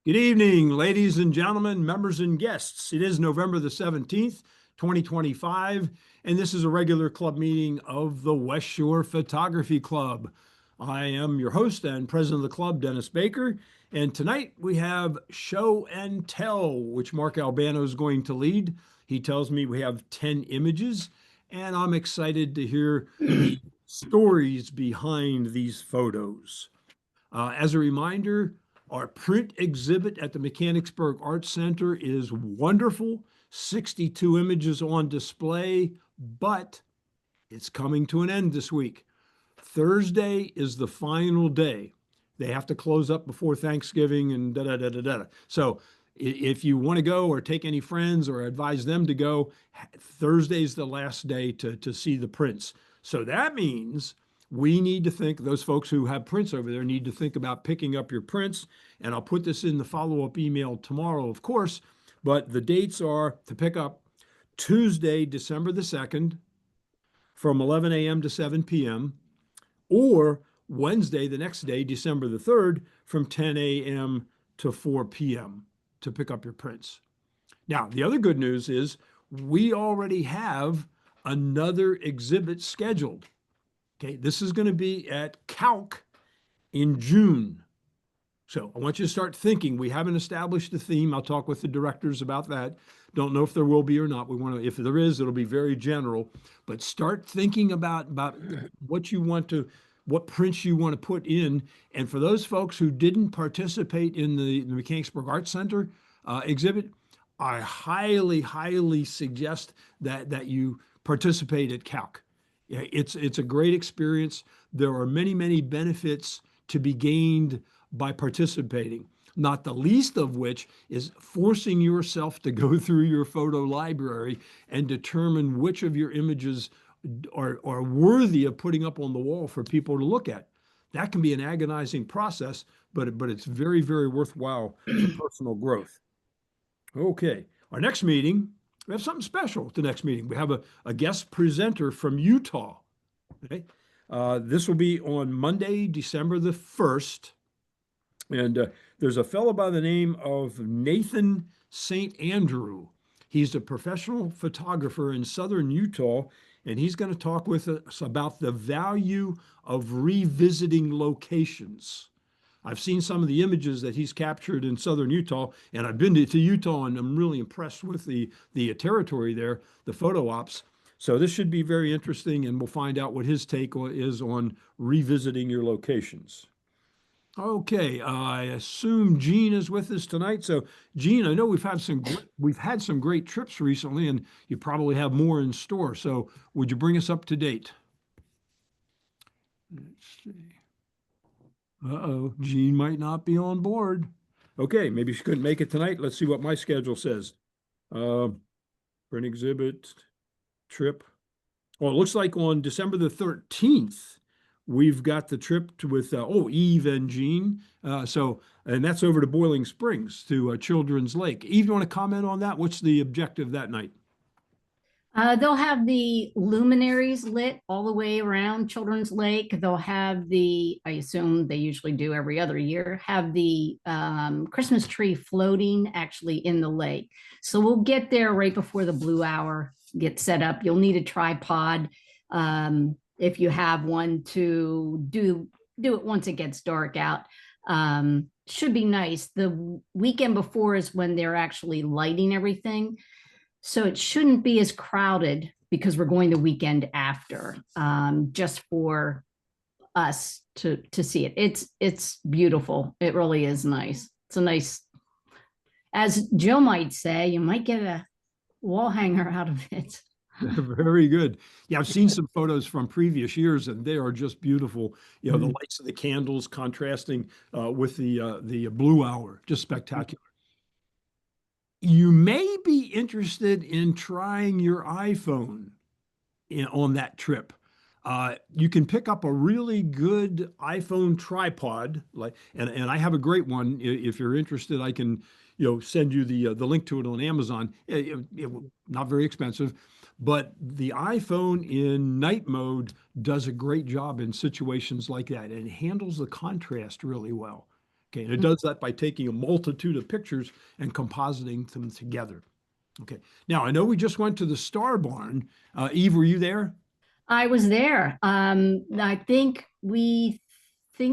Good evening, ladies and gentlemen, members and guests. It is November the 17th, 2025, and this is a regular club meeting of the West Shore Photography Club. I am your host and president of the club, Dennis Baker, and tonight we have Show and Tell, which Mark Albano is going to lead. He tells me we have 10 images, and I'm excited to hear the stories behind these photos. As a reminder, our print exhibit at the Mechanicsburg Art Center is wonderful. 62 images on display, but it's coming to an end this week. Thursday is the final day. They have to close up before Thanksgiving and da-da-da-da-da. So if you want to go or take any friends or advise them to go, Thursday's the last day to see the prints. So that means we need to think, those folks who have prints over there need to think about picking up your prints. And I'll put this in the follow-up email tomorrow, of course, but the dates are to pick up Tuesday, December the 2nd from 11 a.m. to 7 p.m. or Wednesday, the next day, December the 3rd from 10 a.m. to 4 p.m. to pick up your prints. Now, the other good news is we already have another exhibit scheduled. Okay, this is going to be at Calc in June. So I want you to start thinking. We haven't established a theme. I'll talk with the directors about that. Don't know if there will be or not. We want to, if there is, it'll be very general. But start thinking about what you want to, what prints you want to put in. And for those folks who didn't participate in the Mechanicsburg Art Center exhibit, I highly suggest that you participate at Calc. Yeah, it's a great experience. There are many benefits to be gained by participating, not the least of which is forcing yourself to go through your photo library and determine which of your images are worthy of putting up on the wall for people to look at. That can be an agonizing process, but it's very worthwhile for personal growth. Okay, our next meeting, we have something special at the next meeting. We have a guest presenter from Utah. Okay, this will be on Monday, December the 1st. And there's a fellow by the name of Nathan St. Andrew. He's a professional photographer in southern Utah, and he's going to talk with us about the value of revisiting locations. I've seen some of the images that he's captured in southern Utah, and I've been to Utah, and I'm really impressed with the territory there, the photo ops. So this should be very interesting, and we'll find out what his take is on revisiting your locations. Okay, I assume Gene is with us tonight. So Gene, I know we've had some great trips recently, and you probably have more in store. So would you bring us up to date? Let's see. Uh-oh, Jean might not be on board. Okay, maybe she couldn't make it tonight. Let's see what my schedule says. Print exhibit, trip. Well, it looks like on December the 13th, we've got the trip with, Eve and Jean. And that's over to Boiling Springs to Children's Lake. Eve, you want to comment on that? What's the objective that night? They'll have the luminaries lit all the way around Children's Lake. They'll have the, I assume they usually do every other year, have the Christmas tree floating actually in the lake. So we'll get there right before the blue hour gets set up. You'll need a tripod if you have one to do it once it gets dark out. Should be nice. The weekend before is when they're actually lighting everything. So it shouldn't be as crowded because we're going the weekend after, just for us to see it. It's beautiful. It really is nice. It's a nice, as Joe might say, you might get a wall hanger out of it. Very good. Yeah, I've seen some photos from previous years, and they are just beautiful. You know, the lights of the candles contrasting with the blue hour, just spectacular. You may be interested in trying your iPhone on that trip. You can pick up a really good iPhone tripod, and I have a great one. If you're interested, I can, send you the link to it on Amazon. Not very expensive, but the iPhone in night mode does a great job in situations like that, and it handles the contrast really well. Okay, and it does that by taking a multitude of pictures and compositing them together. Okay, now I know we just went to the Star Barn. Eve, were you there? I was there. I think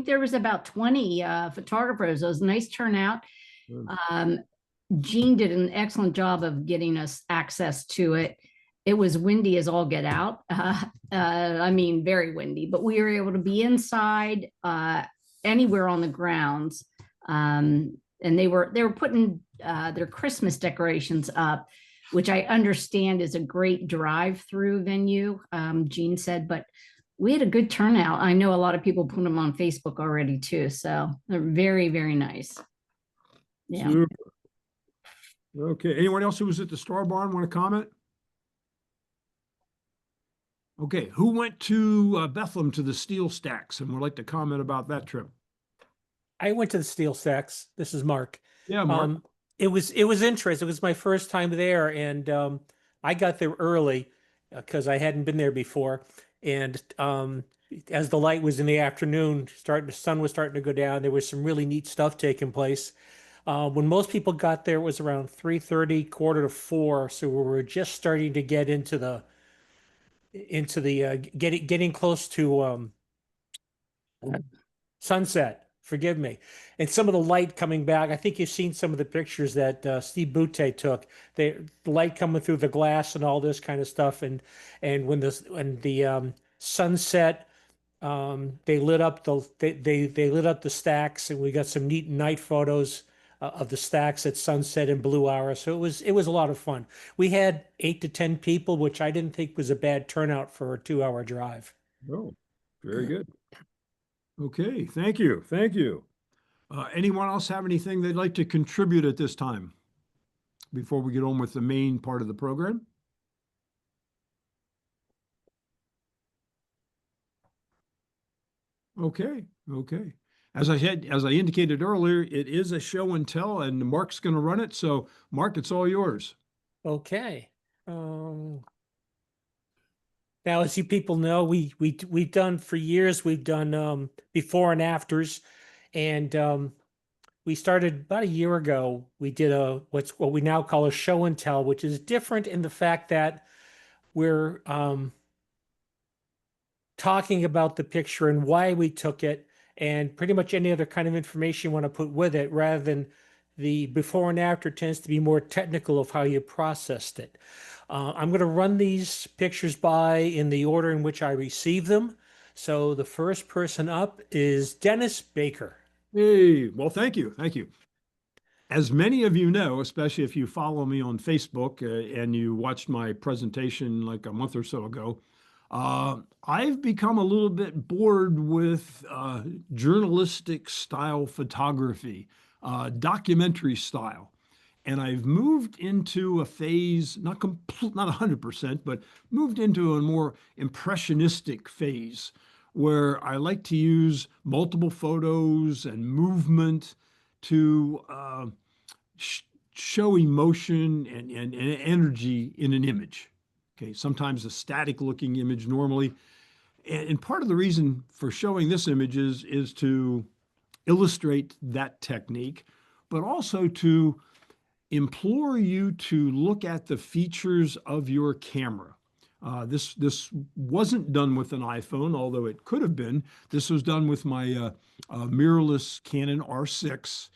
there was about 20 photographers. It was a nice turnout. Mm. Um, Jean did an excellent job of getting us access to it. It was windy as all get out. I mean, very windy, but we were able to be inside, anywhere on the grounds. And they were putting their Christmas decorations up, which I understand is a great drive-through venue. Jean said, but we had a good turnout. I know a lot of people put them on Facebook already too, so they're very, very nice. Yeah. Super. Okay, anyone else who was at the Star Barn want to comment? Okay, who went to Bethlehem to the Steel Stacks and would like to comment about that trip? I went to the Steel Stacks. This is Mark. Yeah, Mark. It was interesting. It was my first time there, and I got there early because I hadn't been there before. And as the light was in the afternoon, the sun was starting to go down. There was some really neat stuff taking place. When most people got there, it was around 3:30, quarter to 4. So we were just starting to get into the getting close to sunset. Forgive me. And some of the light coming back. I think you've seen some of the pictures that Steve Butte took. The light coming through the glass and all this kind of stuff. And when the sunset, they lit up they lit up the stacks, and we got some neat night photos of the stacks at sunset and blue hour. So it was a lot of fun. We had 8 to 10 people, which I didn't think was a bad turnout for a 2-hour drive. Oh, very good. Okay, thank you. Thank you. Anyone else have anything they'd like to contribute at this time before we get on with the main part of the program? Okay, okay. As I said, as I indicated earlier, it is a show and tell, and Mark's going to run it. So, Mark, it's all yours. Okay. Now, as you people know, we've done for years. We've done before and afters, and we started about a year ago. We did what we now call a show and tell, which is different in the fact that we're talking about the picture and why we took it, and pretty much any other kind of information you want to put with it, rather than the before and after tends to be more technical of how you processed it. I'm going to run these pictures by in the order in which I received them. So the first person up is Dennis Baker. Hey, well, thank you. Thank you. As many of you know, especially if you follow me on Facebook and you watched my presentation like a month or so ago, I've become a little bit bored with journalistic style photography, documentary style. And I've moved into a phase, not 100%, but moved into a more impressionistic phase where I like to use multiple photos and movement to show emotion and energy in an image. Okay, sometimes a static looking image normally. And part of the reason for showing this image is to illustrate that technique, but also to implore you to look at the features of your camera. This wasn't done with an iPhone, although it could have been. This was done with my mirrorless Canon R6.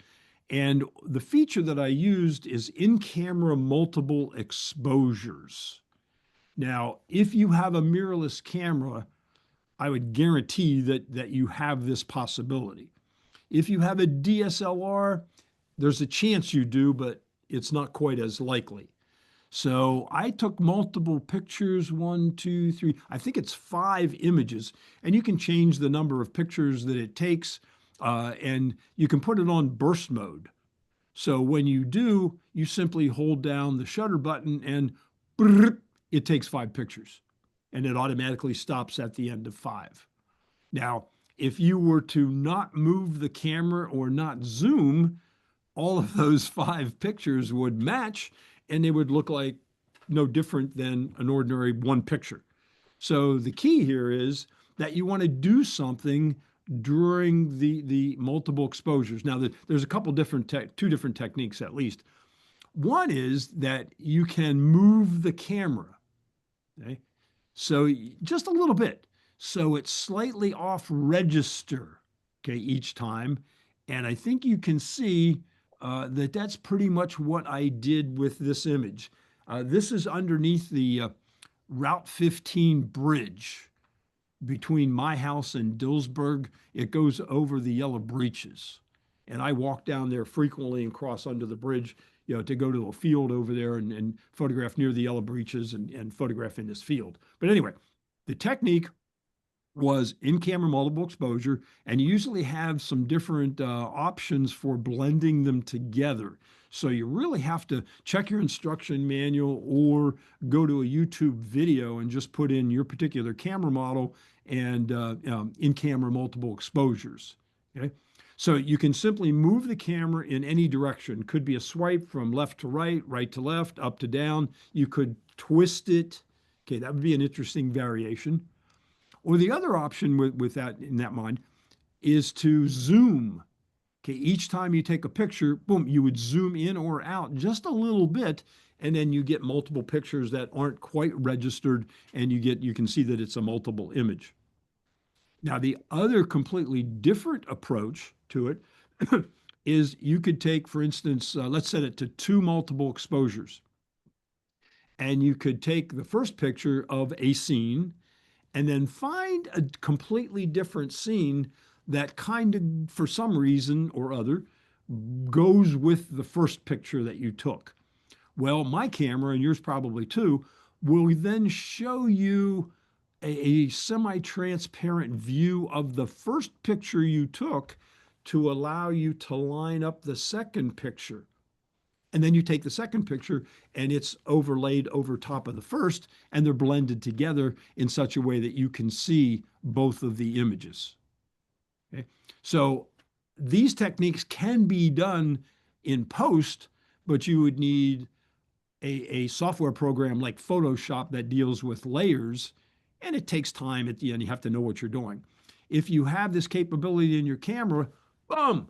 And the feature that I used is in-camera multiple exposures. Now, if you have a mirrorless camera, I would guarantee that you have this possibility. If you have a DSLR, there's a chance you do, but it's not quite as likely. So I took multiple pictures, 1, 2, 3, I think it's 5 images, and you can change the number of pictures that it takes, and you can put it on burst mode. So when you do, you simply hold down the shutter button and it takes 5 pictures, and it automatically stops at the end of 5. Now, if you were to not move the camera or not zoom, all of those 5 pictures would match, and they would look like no different than an ordinary one picture. So the key here is that you want to do something during the multiple exposures. Now, there's a couple different two different techniques at least. One is that you can move the camera, okay? So just a little bit. So it's slightly off register, okay, each time. And I think you can see that that's pretty much what I did with this image. This is underneath the Route 15 bridge between my house and Dillsburg. It goes over the Yellow Breeches. And I walk down there frequently and cross under the bridge, to go to a field over there and photograph near the Yellow Breeches and photograph in this field. But anyway, the technique was in-camera multiple exposure, and you usually have some different options for blending them together. So you really have to check your instruction manual or go to a YouTube video and just put in your particular camera model and in-camera multiple exposures. Okay. So you can simply move the camera in any direction. Could be a swipe from left to right, right to left, up to down. You could twist it. Okay, that would be an interesting variation. Or the other option with that in that mind is to zoom. Okay, each time you take a picture, boom, you would zoom in or out just a little bit, and then you get multiple pictures that aren't quite registered, and you can see that it's a multiple image. Now, the other completely different approach to it is you could take, for instance, let's set it to 2 multiple exposures. And you could take the first picture of a scene and then find a completely different scene that kind of, for some reason or other, goes with the first picture that you took. Well, my camera, and yours probably too, will then show you a semi-transparent view of the first picture you took to allow you to line up the second picture. And then you take the second picture and it's overlaid over top of the first, and they're blended together in such a way that you can see both of the images. Okay? So these techniques can be done in post, but you would need a software program like Photoshop that deals with layers, and it takes time at the end. You have to know what you're doing. If you have this capability in your camera, boom,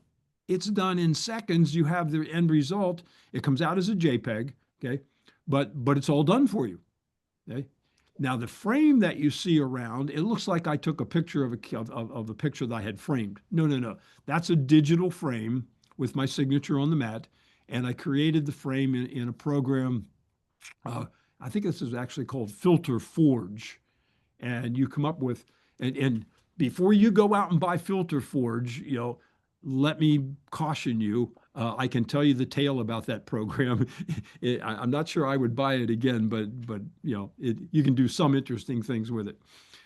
it's done in seconds. You have the end result. It comes out as a JPEG, okay? But it's all done for you, okay? Now, the frame that you see around, it looks like I took a picture of a picture that I had framed. No. That's a digital frame with my signature on the mat, and I created the frame in a program. I think this is actually called Filter Forge. And you come up with, and before you go out and buy Filter Forge, let me caution you. I can tell you the tale about that program. I'm not sure I would buy it again, but you can do some interesting things with it.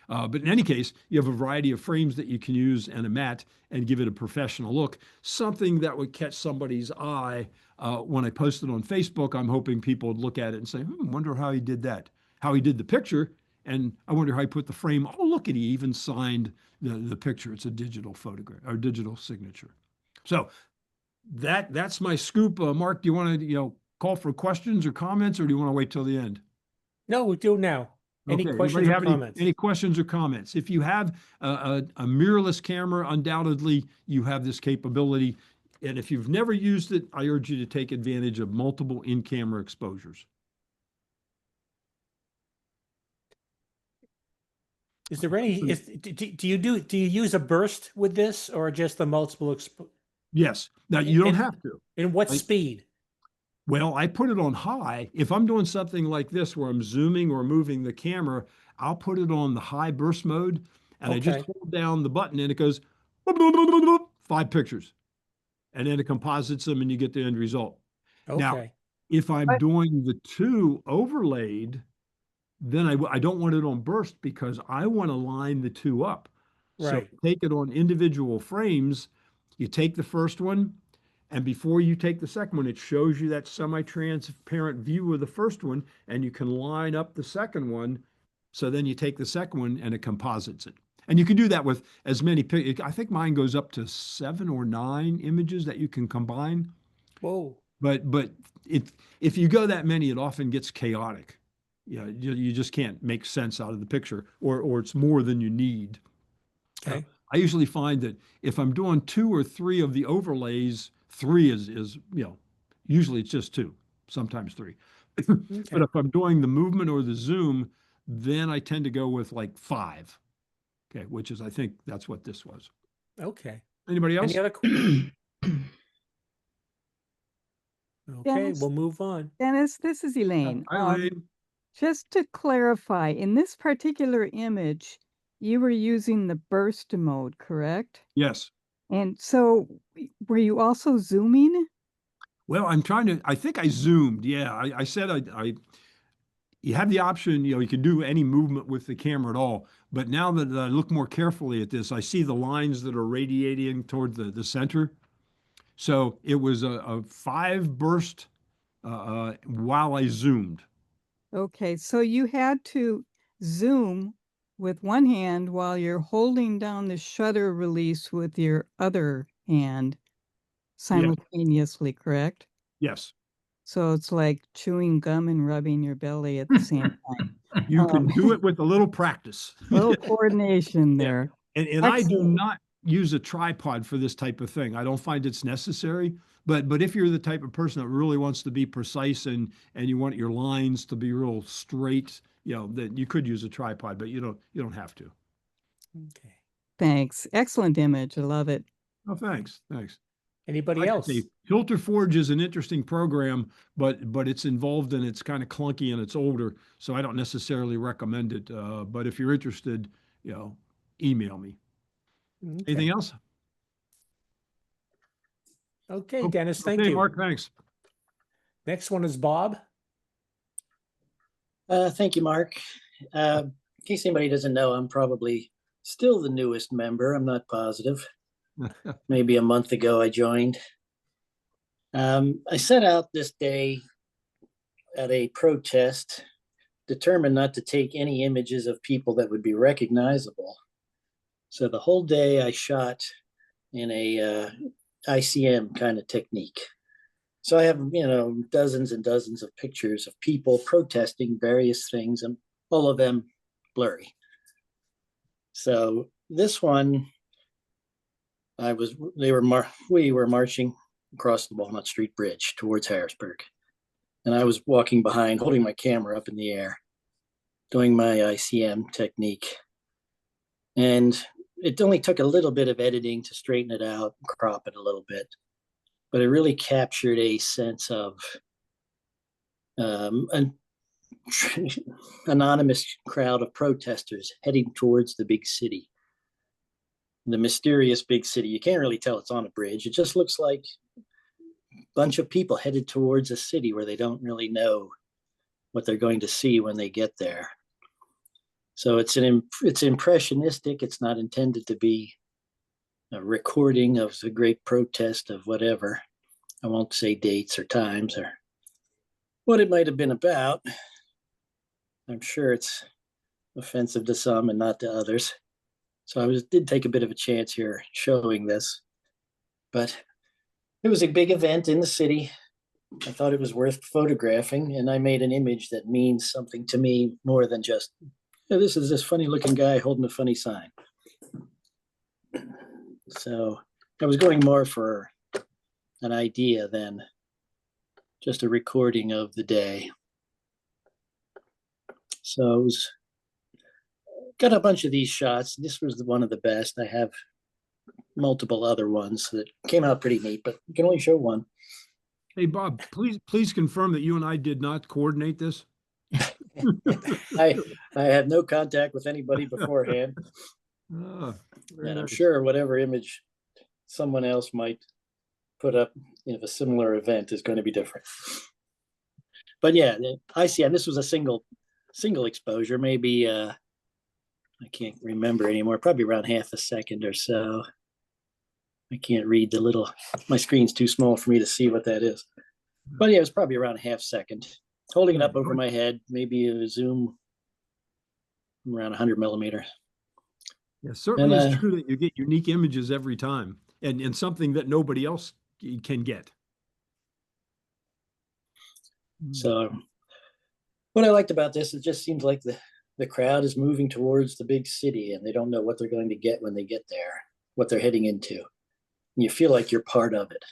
But in any case, you have a variety of frames that you can use and a mat and give it a professional look, something that would catch somebody's eye. When I post it on Facebook, I'm hoping people would look at it and say, wonder how he did that, how he did the picture. And I wonder how he put the frame. Oh, look at, he even signed the picture. It's a digital photograph or digital signature. So that's my scoop. Mark, do you want to call for questions or comments, or do you want to wait till the end? No, we do now. Any Okay, questions anybody or have comments? any questions or comments? If you have a mirrorless camera, undoubtedly you have this capability. And if you've never used it, I urge you to take advantage of multiple in-camera exposures. Is there any, do you use a burst with this or just the multiple Yes. Now you don't And- have to. in what speed? Well, I put it on high. If I'm doing something like this where I'm zooming or moving the camera, I'll put it on the high burst mode, and I just Okay. hold down the button and it goes 5 pictures. And then it composites them and you get the end result. Now, Okay. if I'm doing the 2 overlaid, then I don't want it on burst because I want to line the 2 up. So Right. take it on individual frames. You take the first one, and before you take the second one, it shows you that semi-transparent view of the first one, and you can line up the second one. So then you take the second one and it composites it. And you can do that with as many, I think mine goes up to 7 or 9 images that you can combine. Whoa. But if you go that many, it often gets chaotic. You just can't make sense out of the picture, or it's more than you need. Okay. I usually find that if I'm doing 2 or 3 of the overlays, 3 is, usually it's just 2, sometimes 3. But Okay. if I'm doing the movement or the zoom, then I tend to go with like 5. Okay, which is, I think that's what this was. Okay. Anybody else? Any other? Okay, Dennis, we'll move on. Dennis, this is Elaine. Eileen? Just to clarify, in this particular image, you were using the burst mode, correct? Yes. And so were you also zooming? Well, I think I zoomed. Yeah, I said you have the option, you can do any movement with the camera at all. But now that I look more carefully at this, I see the lines that are radiating toward the center. So it was a 5 burst while I zoomed. Okay, so you had to zoom with one hand while you're holding down the shutter release with your other hand simultaneously, correct? Yes. So it's like chewing gum and rubbing your belly at the same time. You can do it with a little practice. Little coordination Yeah. there. And I do Excellent. not use a tripod for this type of thing. I don't find it's necessary. But if you're the type of person that really wants to be precise and you want your lines to be real straight, then you could use a tripod, but you don't have to. Okay. Thanks. Excellent image. I love it. Oh, thanks. Thanks. Anybody Like I else? say, Filter Forge is an interesting program, but it's involved and it's kind of clunky and it's older, so I don't necessarily recommend it. But if you're interested, email me. Okay. Anything else? Okay, Dennis, thank Okay, you. Mark, thanks. Next one is Bob. Thank you, Mark. In case anybody doesn't know, I'm probably still the newest member. I'm not positive. Maybe a month ago I joined. I set out this day at a protest, determined not to take any images of people that would be recognizable. So the whole day I shot in a ICM kind of technique. So I have, dozens and dozens of pictures of people protesting various things, and all of them blurry. So this one, we were marching across the Walnut Street Bridge towards Harrisburg, and I was walking behind, holding my camera up in the air, doing my ICM technique, and it only took a little bit of editing to straighten it out, crop it a little bit, but it really captured a sense of an anonymous crowd of protesters heading towards the big city. The mysterious big city. You can't really tell it's on a bridge. It just looks like a bunch of people headed towards a city where they don't really know what they're going to see when they get there. So it's impressionistic. It's not intended to be a recording of the great protest of whatever. I won't say dates or times or what it might have been about. I'm sure it's offensive to some and not to others. So I did take a bit of a chance here showing this, but it was a big event in the city. I thought it was worth photographing, and I made an image that means something to me more than just, this is this funny looking guy holding a funny sign. So I was going more for an idea than just a recording of the day. So it was, got a bunch of these shots. This was one of the best. I have multiple other ones that came out pretty neat, but you can only show one. Hey, Bob, please confirm that you and I did not coordinate this. I had no contact with anybody beforehand. Very And I'm nice. sure whatever image someone else might put up in a similar event is going to be different. But yeah, ICM, this was a single exposure, maybe I can't remember anymore, probably around half a second or so. I can't read my screen's too small for me to see what that is. But yeah, it was probably around a half second. Holding it up over my head, maybe a zoom around 100 millimeters. Yeah, certainly And, it's true that you get unique images every time and something that nobody else can get. So what I liked about this, it just seems like the crowd is moving towards the big city and they don't know what they're going to get when they get there, what they're heading into. And you feel like you're part of it.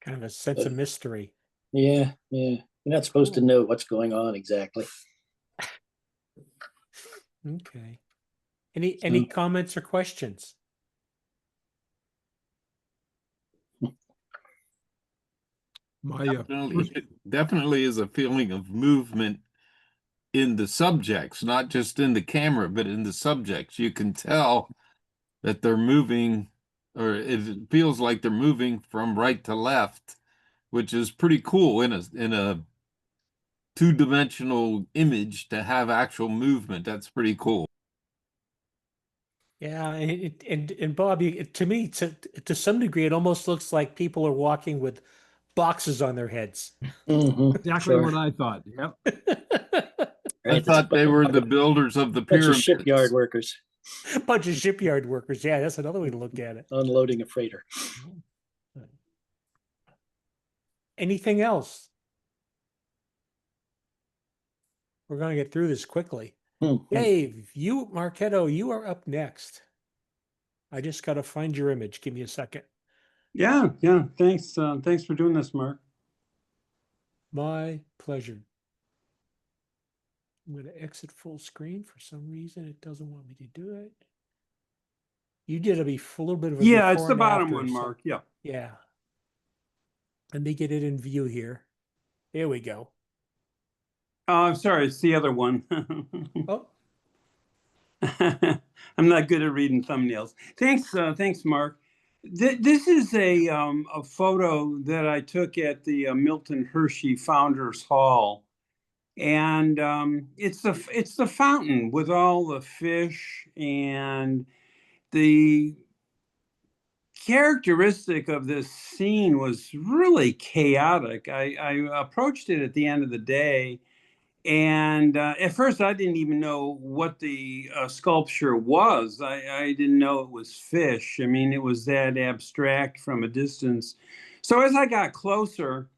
Kind of a sense of mystery. Yeah, yeah. You're not supposed to know what's going on exactly. Okay. Any comments or questions? My Definitely is a feeling of movement in the subjects, not just in the camera, but in the subjects. You can tell that they're moving, or it feels like they're moving from right to left, which is pretty cool in a two-dimensional image to have actual movement. That's pretty cool. Yeah, and Bob, to me, to some degree, it almost looks like people are walking with boxes on their heads. exactly what I thought. Yep. Right? I thought they were the builders of the bunch of pyramids. shipyard workers A bunch of shipyard workers. Yeah, that's another way to look at it. unloading a freighter. Anything else? We're going to get through this quickly. Dave, Marketo, you are up next. I just got to find your image. Give me a second. Yeah. Thanks. Thanks for doing this, Mark. My pleasure. I'm going to exit full screen. For some reason, it doesn't want me to do it. You did a little bit of a Yeah, it's before the and bottom after, one, so- Mark. Yeah. Yeah. Let me get it in view here. There we go. I'm sorry, it's the other one. Oh, I'm not good at reading thumbnails. Thanks, Mark. This is a photo that I took at the Milton Hershey Founders Hall, and it's the fountain with all the fish, and the characteristic of this scene was really chaotic. I approached it at the end of the day, and at first I didn't even know what the sculpture was. I didn't know it was fish. I mean, it was that abstract from a distance. So as I got closer,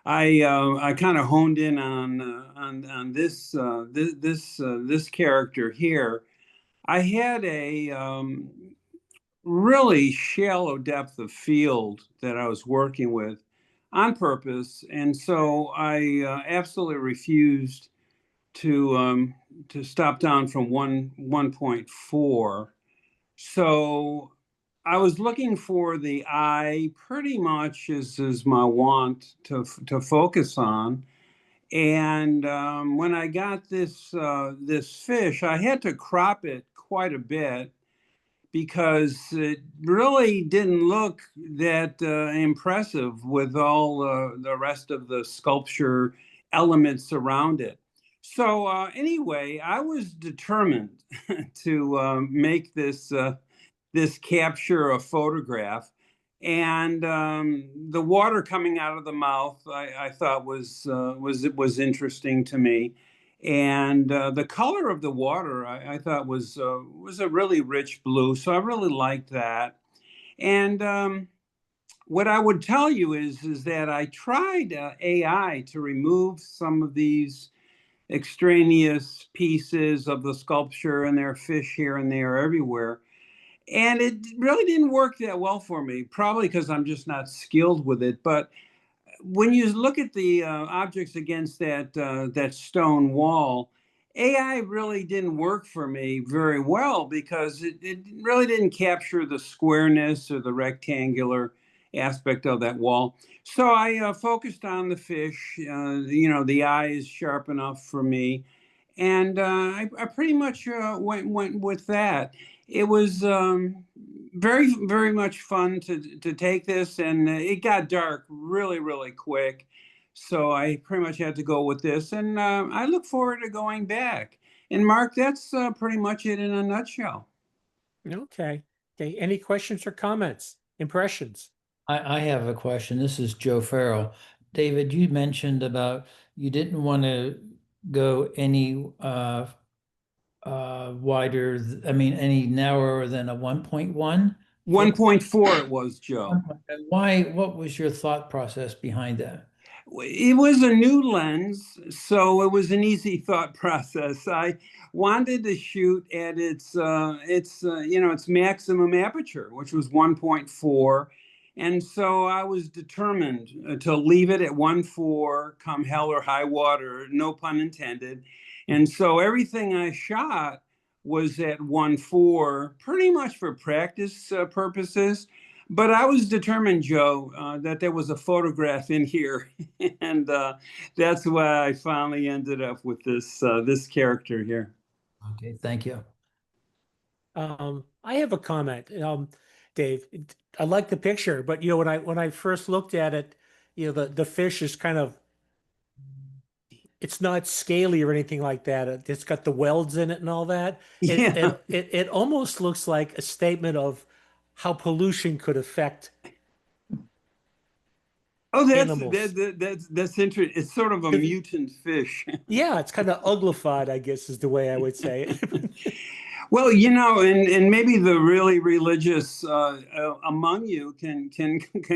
I kind of honed in on this character here. I had a really shallow depth of field that I was working with on purpose, and so I absolutely refused to stop down from 1.4. So I was looking for the eye pretty much as my want to focus on. And when I got this fish, I had to crop it quite a bit because it really didn't look that impressive with all the rest of the sculpture elements around it. So anyway, I was determined to make this capture a photograph, and the water coming out of the mouth I thought was interesting to me, and the color of the water I thought was a really rich blue, so I really liked that. And what I would tell you is that I tried AI to remove some of these extraneous pieces of the sculpture, and there are fish here and there everywhere. And it really didn't work that well for me, probably because I'm just not skilled with it. But when you look at the objects against that stone wall, AI really didn't work for me very well because it really didn't capture the squareness or the rectangular aspect of that wall. So I focused on the fish. The eye is sharp enough for me, and I pretty much went with that. It was very, very much fun to take this, and it got dark really, really quick. So I pretty much had to go with this, and I look forward to going back. And Mark, that's pretty much it in a nutshell. okay. Okay. Any questions or comments, impressions? I have a question. This is Joe Farrell. David, you mentioned about you didn't want to go any wider, any narrower than a 1.1? 1.4 it was, Joe. Why, what was your thought process behind that? It was a new lens, so it was an easy thought process. I wanted to shoot at its its maximum aperture, which was 1.4, and so I was determined to leave it at 1.4, come hell or high water, no pun intended. And so everything I shot was at 1.4, pretty much for practice purposes. But I was determined, Joe, that there was a photograph in here, and that's why I finally ended up with this character here. Okay, thank you. I have a comment, Dave. I like the picture, but when I first looked at it, the fish is kind of, it's not scaly or anything like that. It's got the welds in it and all that. Yeah. It almost looks like a statement of how pollution could affect Oh, animals. that's interesting. It's sort of a mutant fish. Yeah, it's kind of uglified, I guess is the way I would say it. Well, and maybe the really religious among you can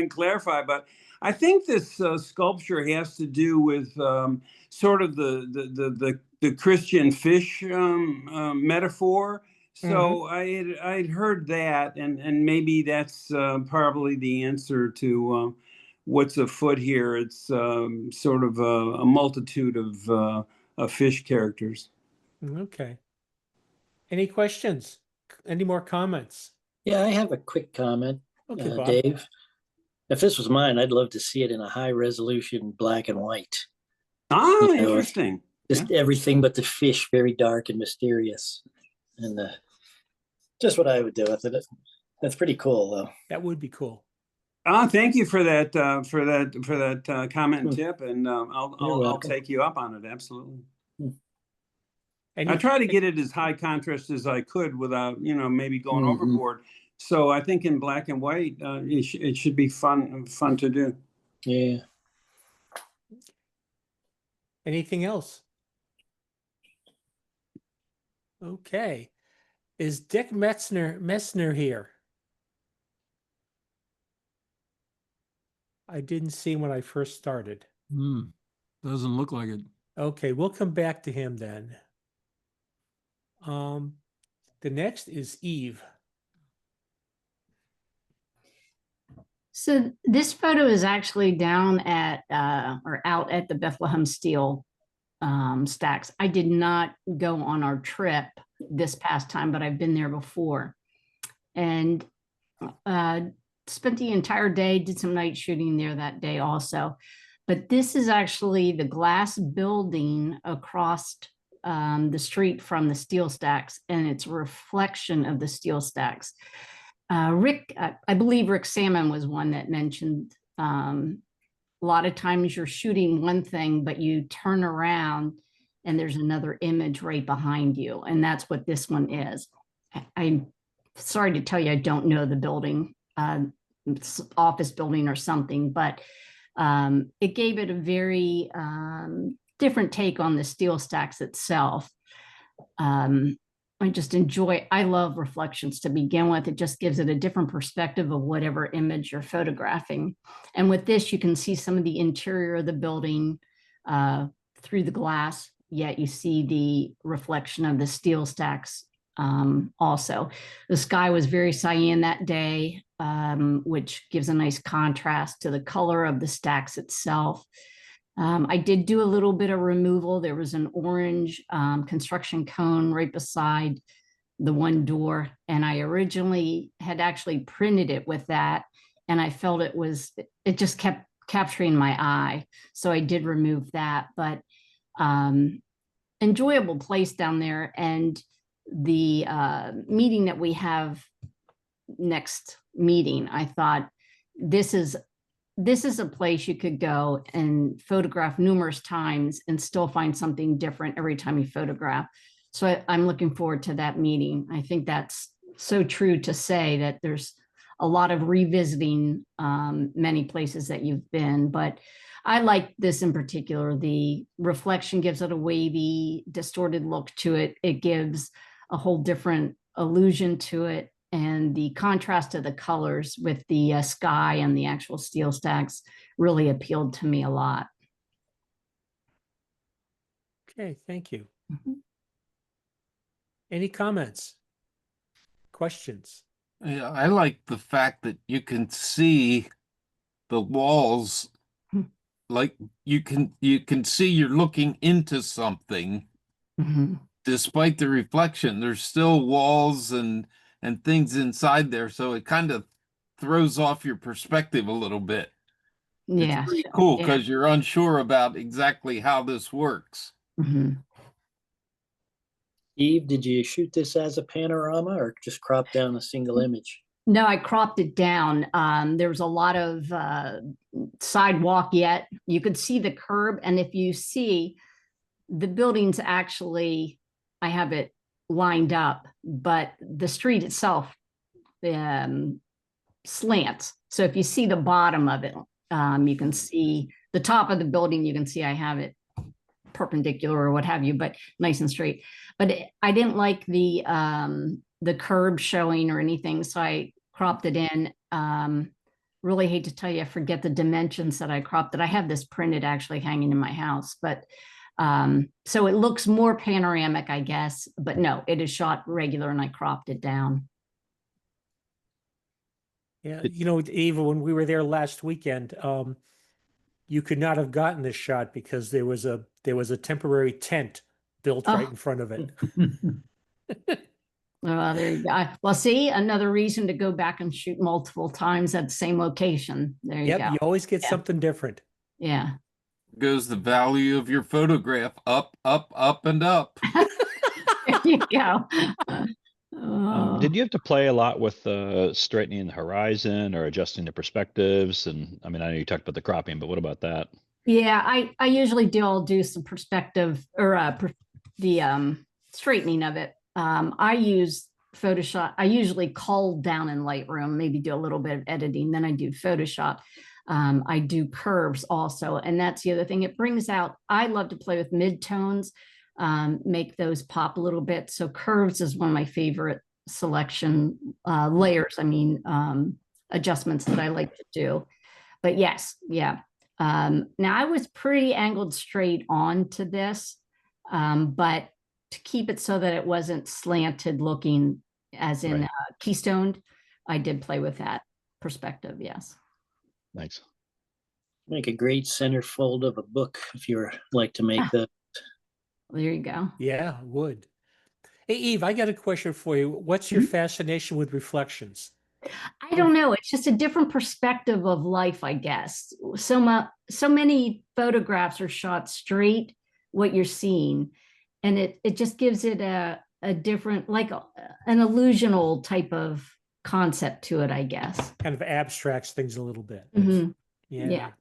clarify, but I think this sculpture has to do with sort of the Christian fish metaphor. So I'd heard that, and maybe that's probably the answer to what's afoot here. It's sort of a multitude of fish characters. Okay. Any questions? Any more comments? Yeah, I have a quick comment, Okay, Bob. Dave. If this was mine, I'd love to see it in a high resolution black and white. Ah, You know, interesting. Just everything but the fish, very dark and mysterious. And just what I would do with it. That's pretty cool, though. That would be cool. Thank you for that comment and tip, and I'll welcome. take you up on it. Absolutely. And I try to get it as high contrast as I could without, maybe going overboard. So I think in black and white, it should be fun to do. Yeah. anything else? Okay. Is Dick Messner here? I didn't see him when I first started. Doesn't look like it. Okay, we'll come back to him then. The next is Eve. So this photo is actually down at or out at the Bethlehem Steel stacks. I did not go on our trip this past time, but I've been there before, and spent the entire day, did some night shooting there that day also. But this is actually the glass building across the street from the steel stacks, and it's a reflection of the steel stacks. Rick, I believe Rick Salmon was one that mentioned a lot of times you're shooting one thing, but you turn around and there's another image right behind you. And that's what this one is. I'm sorry to tell you, I don't know the building, office building or something, but it gave it a very different take on the steel stacks itself. I love reflections to begin with. It just gives it a different perspective of whatever image you're photographing. And with this, you can see some of the interior of the building through the glass, yet you see the reflection of the steel stacks also. The sky was very cyan that day, which gives a nice contrast to the color of the stacks itself. I did do a little bit of removal. There was an orange construction cone right beside the one door, and I originally had actually printed it with that, and I felt it just kept capturing my eye. So I did remove that, but enjoyable place down there. And the meeting that we have next meeting, I thought this is a place you could go and photograph numerous times and still find something different every time you photograph. So I'm looking forward to that meeting. I think that's so true to say that there's a lot of revisiting many places that you've been, but I like this in particular. The reflection gives it a wavy, distorted look to it. It gives a whole different illusion to it. And the contrast of the colors with the sky and the actual steel stacks really appealed to me a lot. Okay, thank you. Mhm. Any comments? Questions? Yeah, I like the fact that you can see the walls, Hmm. like you can see you're looking into something Mhm. despite the reflection. There's still walls and things inside there, so it kind of throws off your perspective a little bit. It's Yeah. pretty So, cool yeah. because you're unsure about exactly how this works. Mhm. Eve, did you shoot this as a panorama or just crop down a single image? No, I cropped it down. There was a lot of sidewalk yet. You could see the curb. And if you see the buildings actually, I have it lined up, but the street itself slants. So if you see the bottom of it, you can see the top of the building, you can see I have it perpendicular or what have you, but nice and straight. But I didn't like the curb showing or anything, so I cropped it in. Really hate to tell you, I forget the dimensions that I cropped it. I have this printed actually hanging in my house, but so it looks more panoramic, I guess, but no, it is shot regular and I cropped it down. Yeah, you know, Eva, when we were there last weekend, you could not have gotten this shot because there was a temporary tent built right Oh. in front of it. There you go. Well, see, another reason to go back and shoot multiple times at the same location. There you Yep, go. you always get Yeah. something different. Yeah. Goes the value of your photograph up, up, up, and up. There you go. Oh. Did you have to play a lot with straightening the horizon or adjusting the perspectives? And I mean, I know you talked about the cropping, but what about that? Yeah, I usually do. I'll do some perspective or the straightening of it. I use Photoshop. I usually cull down in Lightroom, maybe do a little bit of editing. Then I do Photoshop. I do curves also, and that's the other thing. It brings out. I love to play with midtones, make those pop a little bit. So curves is one of my favorite selection layers. I mean, adjustments that I like to do. But yes, yeah. Now I was pretty angled straight on to this, but to keep it so that it wasn't slanted looking as in Right. keystoned, I did play with that perspective. Yes. Thanks. Make a great centerfold of a book if you're like to make the. There you go. Yeah, would. Hey, Eve, I got a question for you. What's your fascination with reflections? I don't know. It's just a different perspective of life, I guess. So many photographs are shot straight, what you're seeing, and it just gives it a different, like an illusional type of concept to it, I guess. Kind of abstracts things a little bit. Mhm. Yeah. Yeah.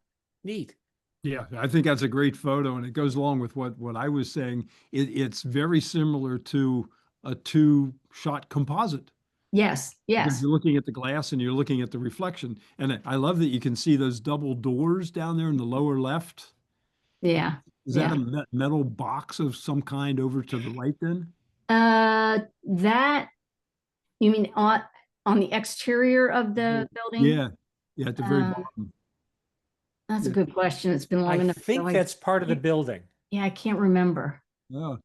Neat. Yeah, I think that's a great photo, and it goes along with what I was saying. It's very similar to a two-shot composite. Yes. Because Yes. you're looking at the glass and you're looking at the reflection. And I love that you can see those double doors down there in the lower left. Yeah. Is that Yeah. a metal box of some kind over to the right then? That you mean on the exterior of the building? Yeah, yeah, at the very Uh, bottom. That's a Yeah. good question. It's been long I enough. think that's part of the building. Yeah, I can't remember. Yeah,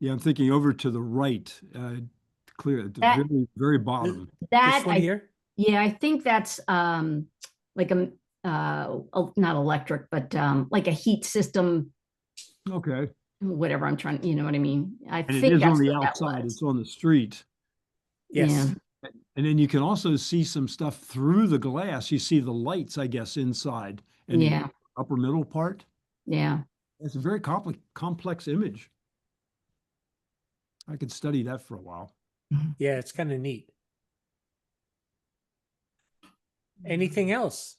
yeah, I'm thinking over to the right, clear at the That- very, very bottom. That This one here? yeah, I think that's like not electric, but like a heat system, Okay, whatever I'm trying, you know what I mean? I and it think is on that's the what that outside. was. It's on the street. Yes. Yeah. And then you can also see some stuff through the glass. You see the lights, I guess, inside and the Yeah. upper middle part. Yeah. It's a very complex image. I could study that for a while. Yeah, it's kind of neat. Anything else?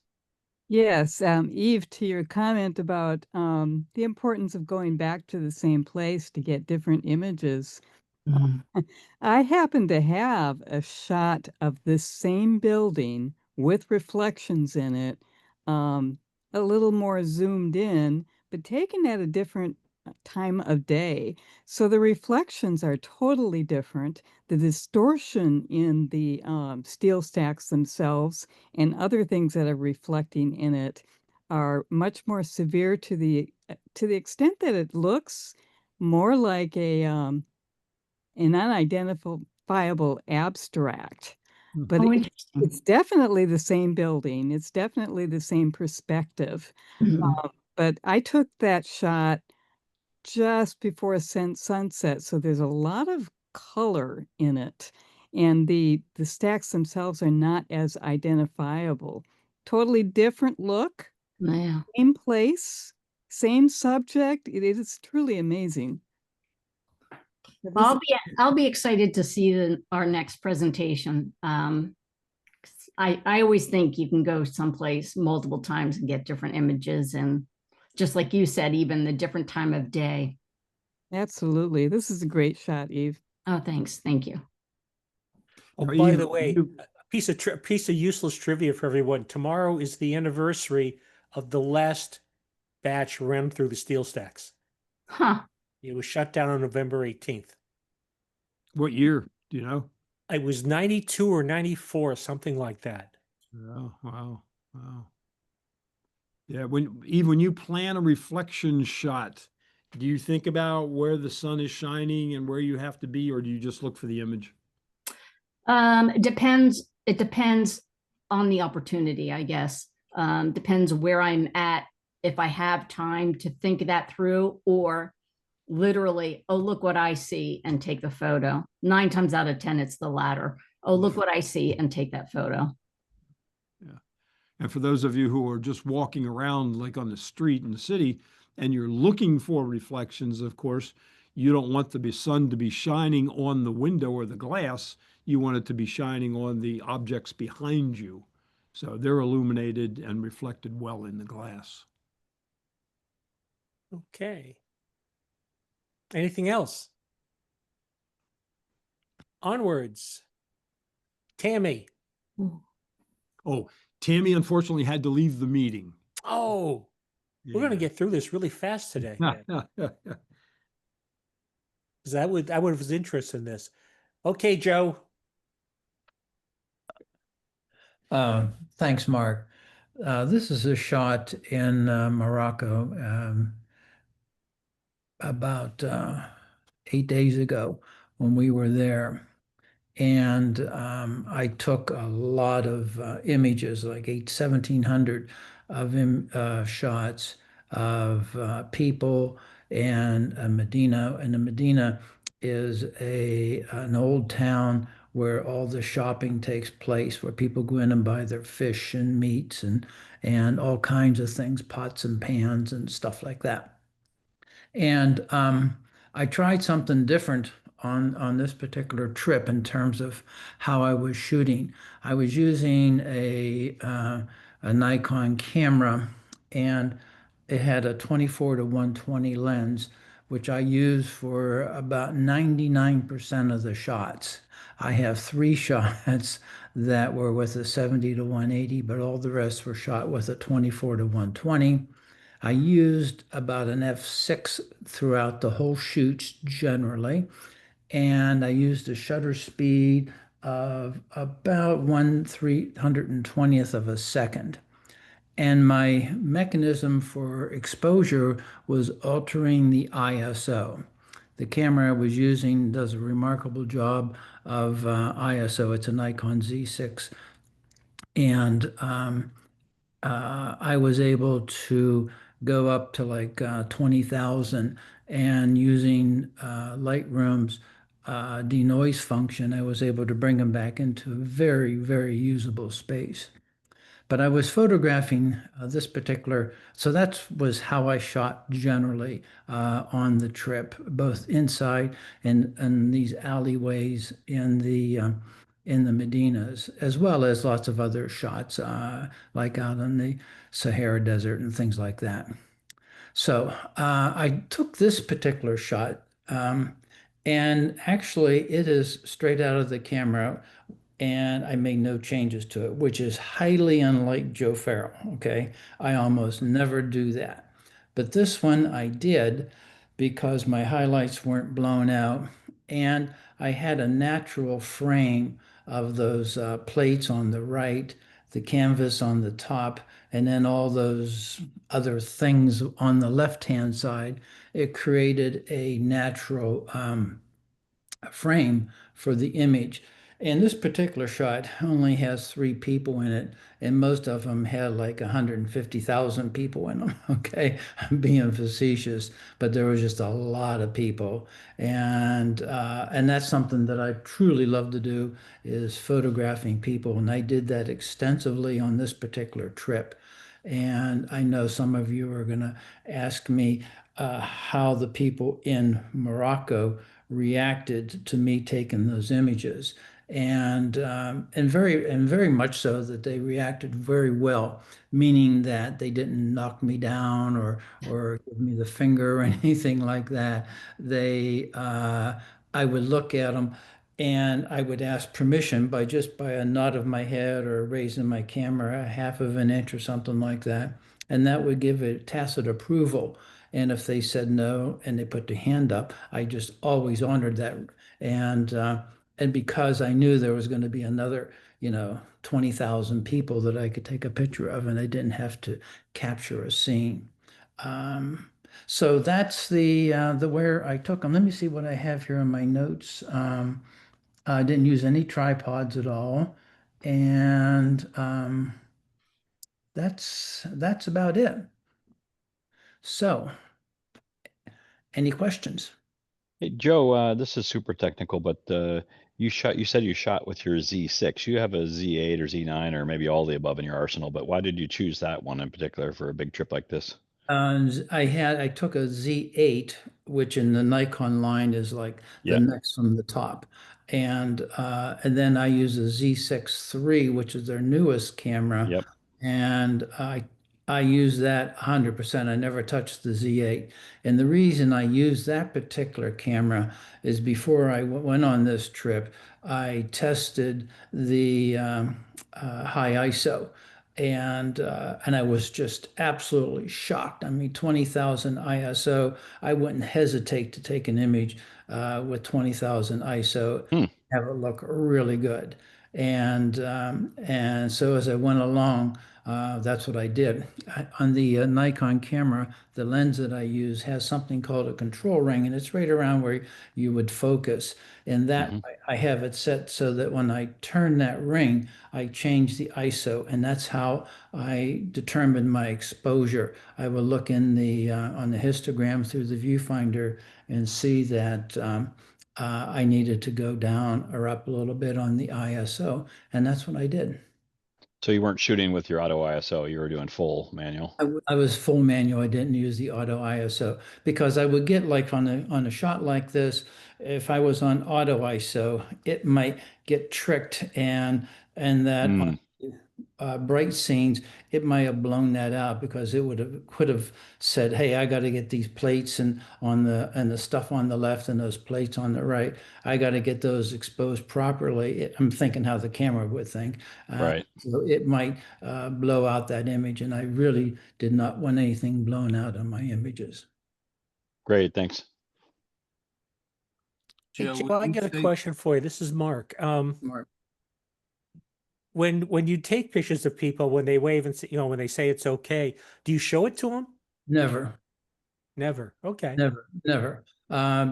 Yes, Eve, to your comment about the importance of going back to the same place to get different images. Mhm. I happen to have a shot of this same building with reflections in it, a little more zoomed in, but taken at a different time of day. So the reflections are totally different. The distortion in the steel stacks themselves and other things that are reflecting in it are much more severe to the extent that it looks more like an unidentifiable abstract. But Oh, it's interesting. definitely the same building. It's definitely the same perspective. Mhm. But I took that shot just before sunset, so there's a lot of color in it, and the stacks themselves are not as identifiable. Totally different look, Yeah. same place, same subject. It is truly amazing. But this I'll be excited to see our next presentation. I always think you can go someplace multiple times and get different images, and just like you said, even the different time of day. Absolutely, this is a great shot, Eve. Oh, thanks. Thank you. Oh, Now, by Eve, the way, you- a piece of useless trivia for everyone. Tomorrow is the anniversary of the last batch run through the steel stacks. Huh. It was shut down on November 18th. what year? Do you know? It was 92 or 94, something like that. Oh, wow. Wow. Yeah, when you plan a reflection shot, do you think about where the sun is shining and where you have to be, or do you just look for the image? It depends. It depends on the opportunity, I guess. Depends where I'm at, if I have time to think that through, or literally, oh, look what I see and take the photo. 9 times out of 10, it's the latter. Oh, look what I see and take that photo. Yeah. And for those of you who are just walking around like on the street in the city and you're looking for reflections, of course, you don't want the sun to be shining on the window or the glass. You want it to be shining on the objects behind you. So they're illuminated and reflected well in the glass. Okay. Anything else? Onwards. Tammy. Oh, Tammy unfortunately had to leave the meeting. Oh, we're going to get through this really fast today. Because I would have interest in this. Okay, Joe. Thanks, Mark. This is a shot in Morocco about 8 days ago when we were there. And I took a lot of images, like 1,700 of shots of people and a Medina. And the Medina is an old town where all the shopping takes place, where people go in and buy their fish and meats and all kinds of things, pots and pans and stuff like that. And I tried something different on this particular trip in terms of how I was shooting. I was using a Nikon camera, and it had a 24-to-120 lens, which I use for about 99% of the shots. I have 3 shots that were with a 70-to-180, but all the rest were shot with a 24-to-120. I used about an f6 throughout the whole shoots generally, and I used a shutter speed of about 1/320th of a second. And my mechanism for exposure was altering the ISO. The camera I was using does a remarkable job of ISO. It's a Nikon Z6, and I was able to go up to like 20,000, and using Lightroom's denoise function, I was able to bring them back into a very, very usable space. But I was photographing this particular, so that was how I shot generally on the trip, both inside and these alleyways in the Medinas, as well as lots of other shots, like out in the Sahara Desert and things like that. So I took this particular shot, and actually it is straight out of the camera, and I made no changes to it, which is highly unlike Joe Farrell. Okay, I almost never do that, but this one I did because my highlights weren't blown out, and I had a natural frame of those plates on the right the canvas on the top, and then all those other things on the left-hand side, it created a natural frame for the image. And this particular shot only has 3 people in it, and most of them had like 150,000 people in them. Okay, I'm being facetious, but there was just a lot of people, and that's something that I truly love to do is photographing people, and I did that extensively on this particular trip. And I know some of you are going to ask me how the people in Morocco reacted to me taking those images, and very much so that they reacted very well, meaning that they didn't knock me down or give me the finger or anything like that. They I would look at them and I would ask permission by a nod of my head or raising my camera a half of an inch or something like that, and that would give it tacit approval. And if they said no and they put their hand up, I just always honored that. And uh, and because I knew there was going to be another, 20,000 people that I could take a picture of, and I didn't have to capture a scene. Um, so that's the where I took them. Let me see what I have here in my notes. I didn't use any tripods at all, and that's about it. So, any questions? Hey, Joe, this is super technical, but you said you shot with your Z6. You have a Z8 or Z9 or maybe all the above in your arsenal, but why did you choose that one in particular for a big trip like this? I took a Z8, which in the Nikon line is like the Yeah. next from the top, and then I use a Z6 III, which is their newest camera, Yep. and I use that 100%. I never touched the Z8, and the reason I use that particular camera is before I went on this trip, I tested the high ISO and I was just absolutely shocked. I mean, 20,000 ISO. I wouldn't hesitate to take an image with 20,000 ISO, Hmm. have it look really good. And so as I went along, that's what I did. On the Nikon camera, the lens that I use has something called a control ring, and it's right around where you would focus. And that Hmm. I have it set so that when I turn that ring, I change the ISO, and that's how I determine my exposure. I will look in the on the histogram through the viewfinder and see that I needed to go down or up a little bit on the ISO, and that's what I did. So you weren't shooting with your auto ISO, you were doing full manual. I was full manual. I didn't use the auto ISO because I would get like on a shot like this, if I was on auto ISO, it might get tricked and that on Mm, bright scenes, it might have blown that out because it could have said, "Hey, I got to get these plates and the stuff on the left and those plates on the right. I got to get those exposed properly." I'm thinking how the camera would think. right. So it might blow out that image, and I really did not want anything blown out on my images. Great, thanks. Hey, Joe, Joe, when I you got a say- question for you. This is Mark. Mark. When you take pictures of people, when they wave and say, when they say it's okay, do you show it to them? Never. Never. Okay. Never, never.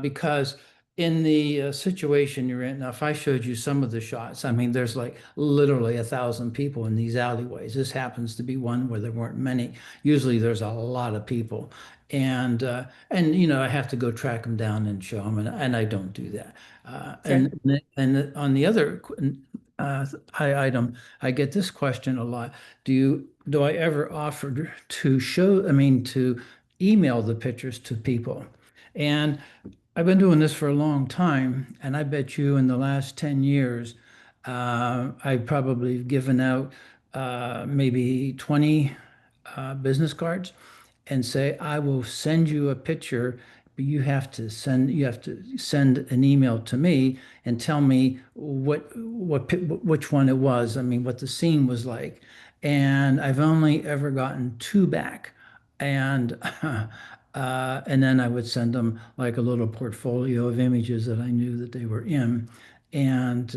Because in the situation you're in, now if I showed you some of the shots, I mean, there's like literally 1,000 people in these alleyways. This happens to be one where there weren't many. Usually there's a lot of people. And I have to go track them down and show them, and I don't do that. Okay. And on the other uh, item, I get this question a lot. Do I ever offer to show, I mean, to email the pictures to people? And I've been doing this for a long time, and I bet you in the last 10 years, I've probably given out maybe 20 business cards and say, I will send you a picture, but you have to send an email to me and tell me which one it was. I mean, what the scene was like. And I've only ever gotten two back. And and then I would send them like a little portfolio of images that I knew that they were in. And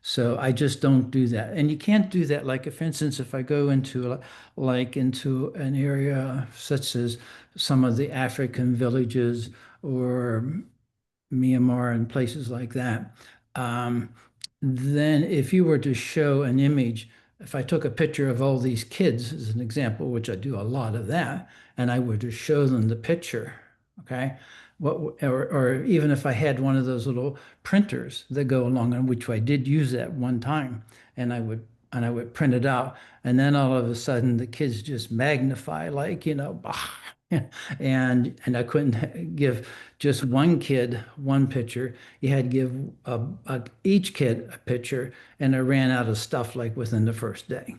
So I just don't do that. And you can't do that. Like, for instance, if I go into an area such as some of the African villages or Myanmar and places like that, um, then if you were to show an image, if I took a picture of all these kids as an example, which I do a lot of that, and I were to show them the picture, okay, or even if I had one of those little printers that go along, on which I did use at one time, and I would print it out, and then all of a sudden the kids just magnify, like, and I couldn't give just one kid one picture. You had to give each kid a picture, and I ran out of stuff like within the first day.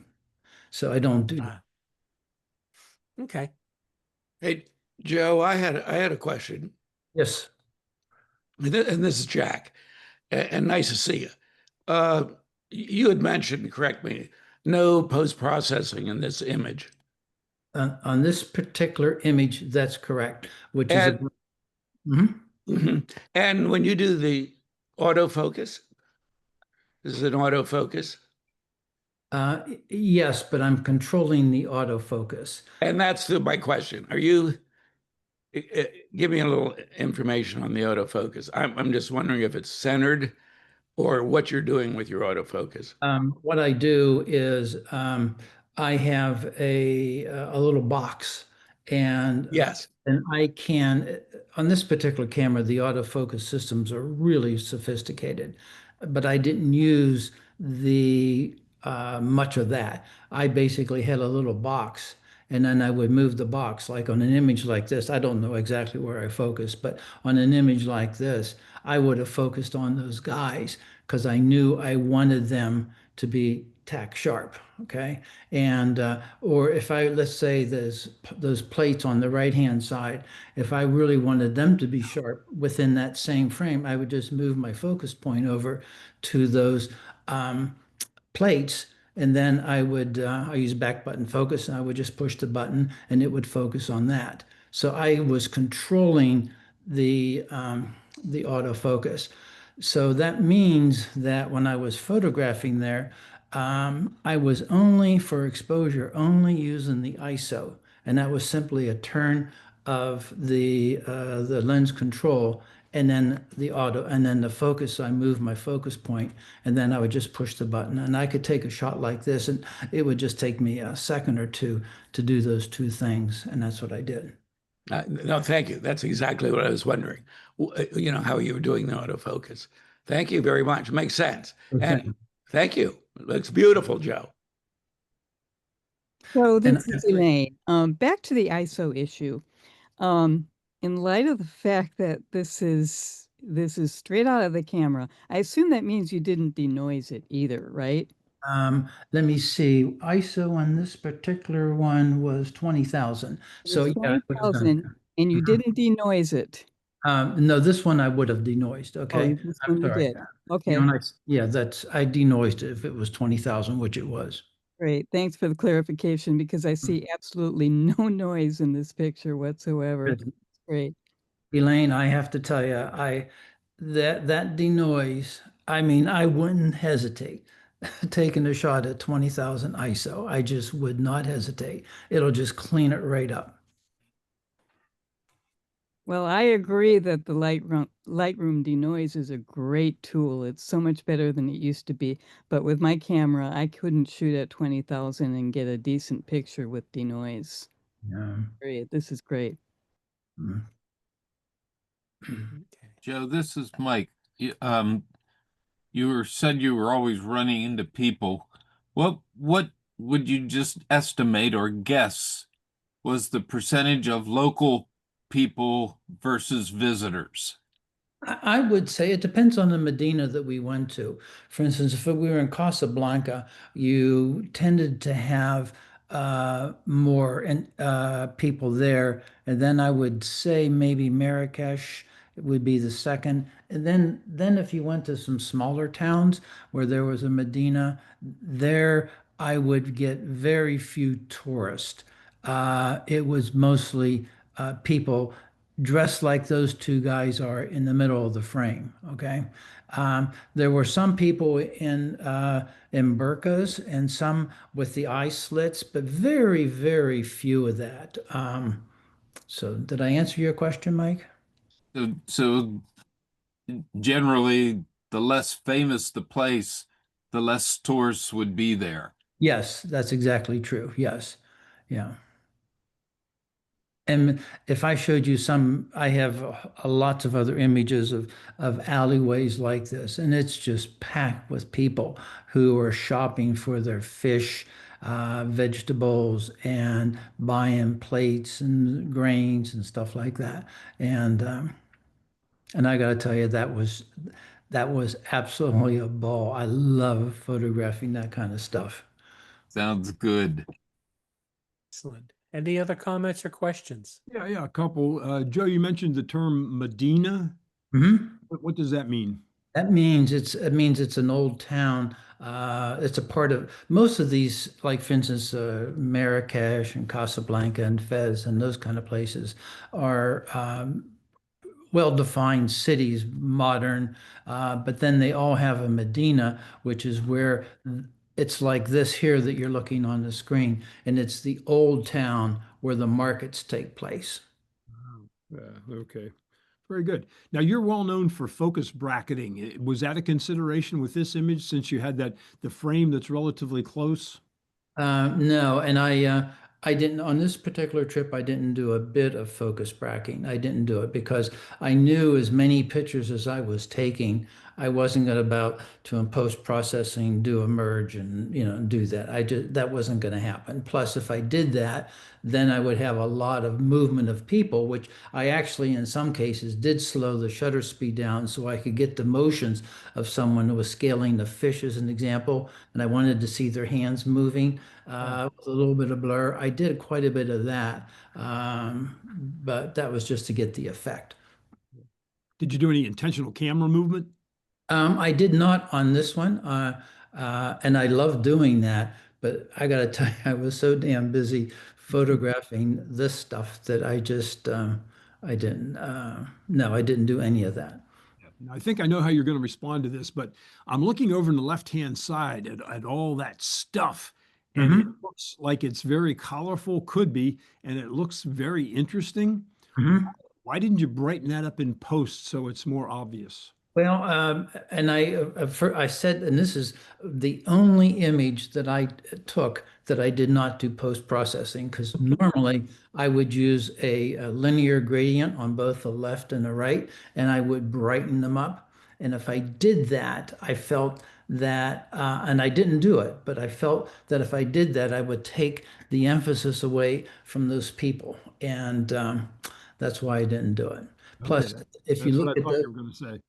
So I don't do that. Okay. Hey, Joe, I had a question, Yes. and this is Jack, and nice to see you. You had mentioned, correct me, no post-processing in this image. On this particular image, that's correct, which is And, Mhm. and when you do the autofocus, is it an autofocus? Yes, but I'm controlling the autofocus. And that's my question. Are you, give me a little information on the autofocus. I'm just wondering if it's centered or what you're doing with your autofocus. What I do is I have a little box, and Yes. and I can on this particular camera, the autofocus systems are really sophisticated, but I didn't use the much of that. I basically had a little box, and then I would move the box. Like on an image like this, I don't know exactly where I focus, but on an image like this, I would have focused on those guys because I knew I wanted them to be tack sharp. Okay. And, or if I, let's say there's those plates on the right-hand side, if I really wanted them to be sharp within that same frame, I would just move my focus point over to those plates. And then I use back button focus, and I would just push the button and it would focus on that. So I was controlling the autofocus. So that means that when I was photographing there, I was only for exposure, only using the ISO, and that was simply a turn of the lens control, and then the auto, and then the focus. I moved my focus point, and then I would just push the button, and I could take a shot like this, and it would just take me a second or two to do those two things, and that's what I did. No, thank you. That's exactly what I was wondering. How you were doing the autofocus. Thank you very much. Makes sense. Okay. And thank you. It looks beautiful, Joe. So And this is Elaine. Back to the ISO issue. In light of the fact that this is straight out of the camera, I assume that means you didn't denoise it either, right? Let me see. ISO on this particular one was 20,000. It So was yeah, I would have done 20,000, and you Mhm. didn't denoise it. No, this one I would have denoised. Oh, Okay. this I'm one you sorry. did. You Okay, know, yeah, I denoised it if it was 20,000, which it was. great. Thanks for the clarification because I see absolutely no noise in this picture whatsoever. Good. Great. Elaine, I have to tell you, that denoise, I mean, I wouldn't hesitate taking a shot at 20,000 ISO. I just would not hesitate. It'll just clean it right up. Well, I agree that the Lightroom denoise is a great tool. It's so much better than it used to be. But with my camera, I couldn't shoot at 20,000 and get a decent picture with denoise. Yeah. Great. This is great. Mm. Joe, this is Mike. Said you were always running into people. What would you just estimate or guess was the percentage of local people versus visitors? I would say it depends on the Medina that we went to. For instance, if we were in Casablanca, you tended to have more people there. And then I would say maybe Marrakesh would be the second. And then if you went to some smaller towns where there was a Medina, there I would get very few tourists. It was mostly people dressed like those two guys are in the middle of the frame. Okay. There were some people in burqas and some with the eye slits, but very, very few of that. So did I answer your question, Mike? So generally, the less famous the place, the less tourists would be there. Yes, that's exactly true. Yes. Yeah. And if I showed you some, I have lots of other images of alleyways like this, and it's just packed with people who are shopping for their fish, vegetables, and buying plates and grains and stuff like that. And I got to tell you, that was absolutely a ball. I love photographing that kind of stuff. Sounds good. Excellent. Any other comments or questions? Yeah, a couple. Joe, you mentioned the term Medina. Mhm. What does that mean? That means it's an old town. It's a part of most of these, like for instance, Marrakesh and Casablanca and Fez and those kind of places are well-defined cities, modern, but then they all have a Medina, which is where it's like this here that you're looking on the screen, and it's the old town where the markets take place. Okay. Very good. Now you're well known for focus bracketing. Was that a consideration with this image since you had the frame that's relatively close? No, and I didn't on this particular trip. I didn't do a bit of focus bracketing. I didn't do it because I knew as many pictures as I was taking, I wasn't going about to in post processing do a merge and do that. That wasn't going to happen. Plus, if I did that, then I would have a lot of movement of people, which I actually in some cases did slow the shutter speed down so I could get the motions of someone who was scaling the fish as an example, and I wanted to see their hands moving with a little bit of blur. I did quite a bit of that, but that was just to get the effect. Did you do any intentional camera movement? I did not on this one, and I love doing that. But I got to tell you, I was so damn busy photographing this stuff that I didn't. No, I didn't do any of that. Now, I think I know how you're going to respond to this, but I'm looking over on the left-hand side at all that stuff, and it looks like it's very colorful, could be, and it looks very interesting. Mhm. Why didn't you brighten that up in post so it's more obvious? Well, and I said, and this is the only image that I took that I did not do post-processing, because normally I would use a linear gradient on both the left and the right, and I would brighten them up. And if I did that, I felt that, and I didn't do it, but I felt that if I did that, I would take the emphasis away from those people. And that's why I didn't do it. Plus, Okay, if you that's look what I at thought the, you were going to say.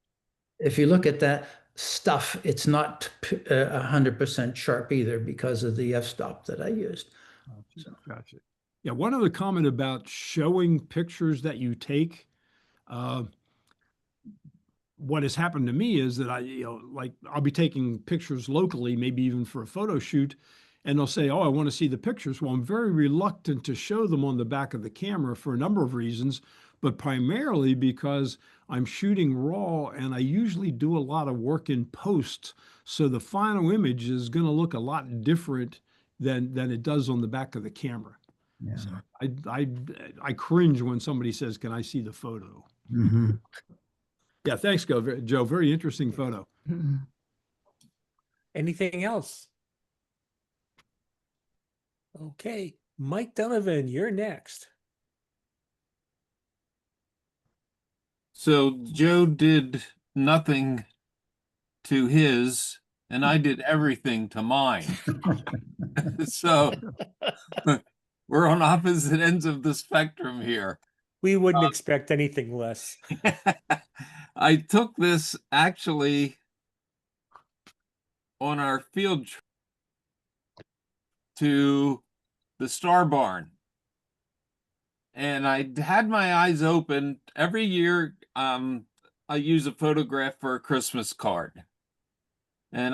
if you look at that stuff, it's not 100% sharp either because of the f-stop that I used. Gotcha. Yeah, one other comment about showing pictures that you take. What has happened to me is that like I'll be taking pictures locally, maybe even for a photo shoot, and they'll say, "Oh, I want to see the pictures." Well, I'm very reluctant to show them on the back of the camera for a number of reasons, but primarily because I'm shooting raw and I usually do a lot of work in post. So the final image is going to look a lot different than it does on the back of the camera. Yeah. So I cringe when somebody says, "Can I see the photo?" Mhm. Yeah, thanks, Joe. Very interesting photo. Anything else? Okay, Mike Donovan, you're next. So Joe did nothing to his, and I did everything to mine. So we're on opposite ends of the spectrum here. We wouldn't expect anything less. I took this actually on our field trip to the Star Barn. And I had my eyes open. Every year, I use a photograph for a Christmas card. And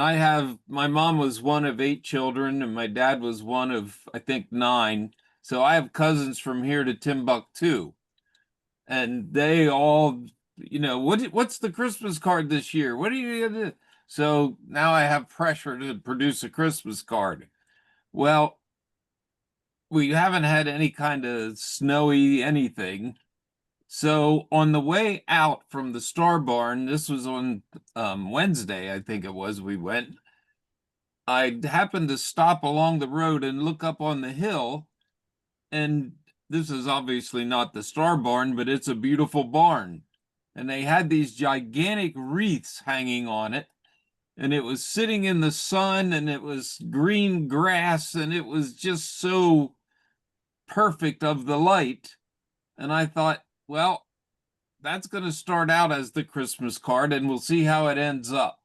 my mom was one of 8 children, and my dad was one of, I think, 9. So I have cousins from here to Timbuktu. And they all what's the Christmas card this year? What are you gonna do? So now I have pressure to produce a Christmas card. Well, we haven't had any kind of snowy anything. So on the way out from the Star Barn, this was on Wednesday, I think it was, we went. I happened to stop along the road and look up on the hill, and this is obviously not the Star Barn, but it's a beautiful barn. And they had these gigantic wreaths hanging on it, and it was sitting in the sun, and it was green grass, and it was just so perfect of the light. And I thought, well, that's going to start out as the Christmas card, and we'll see how it ends up.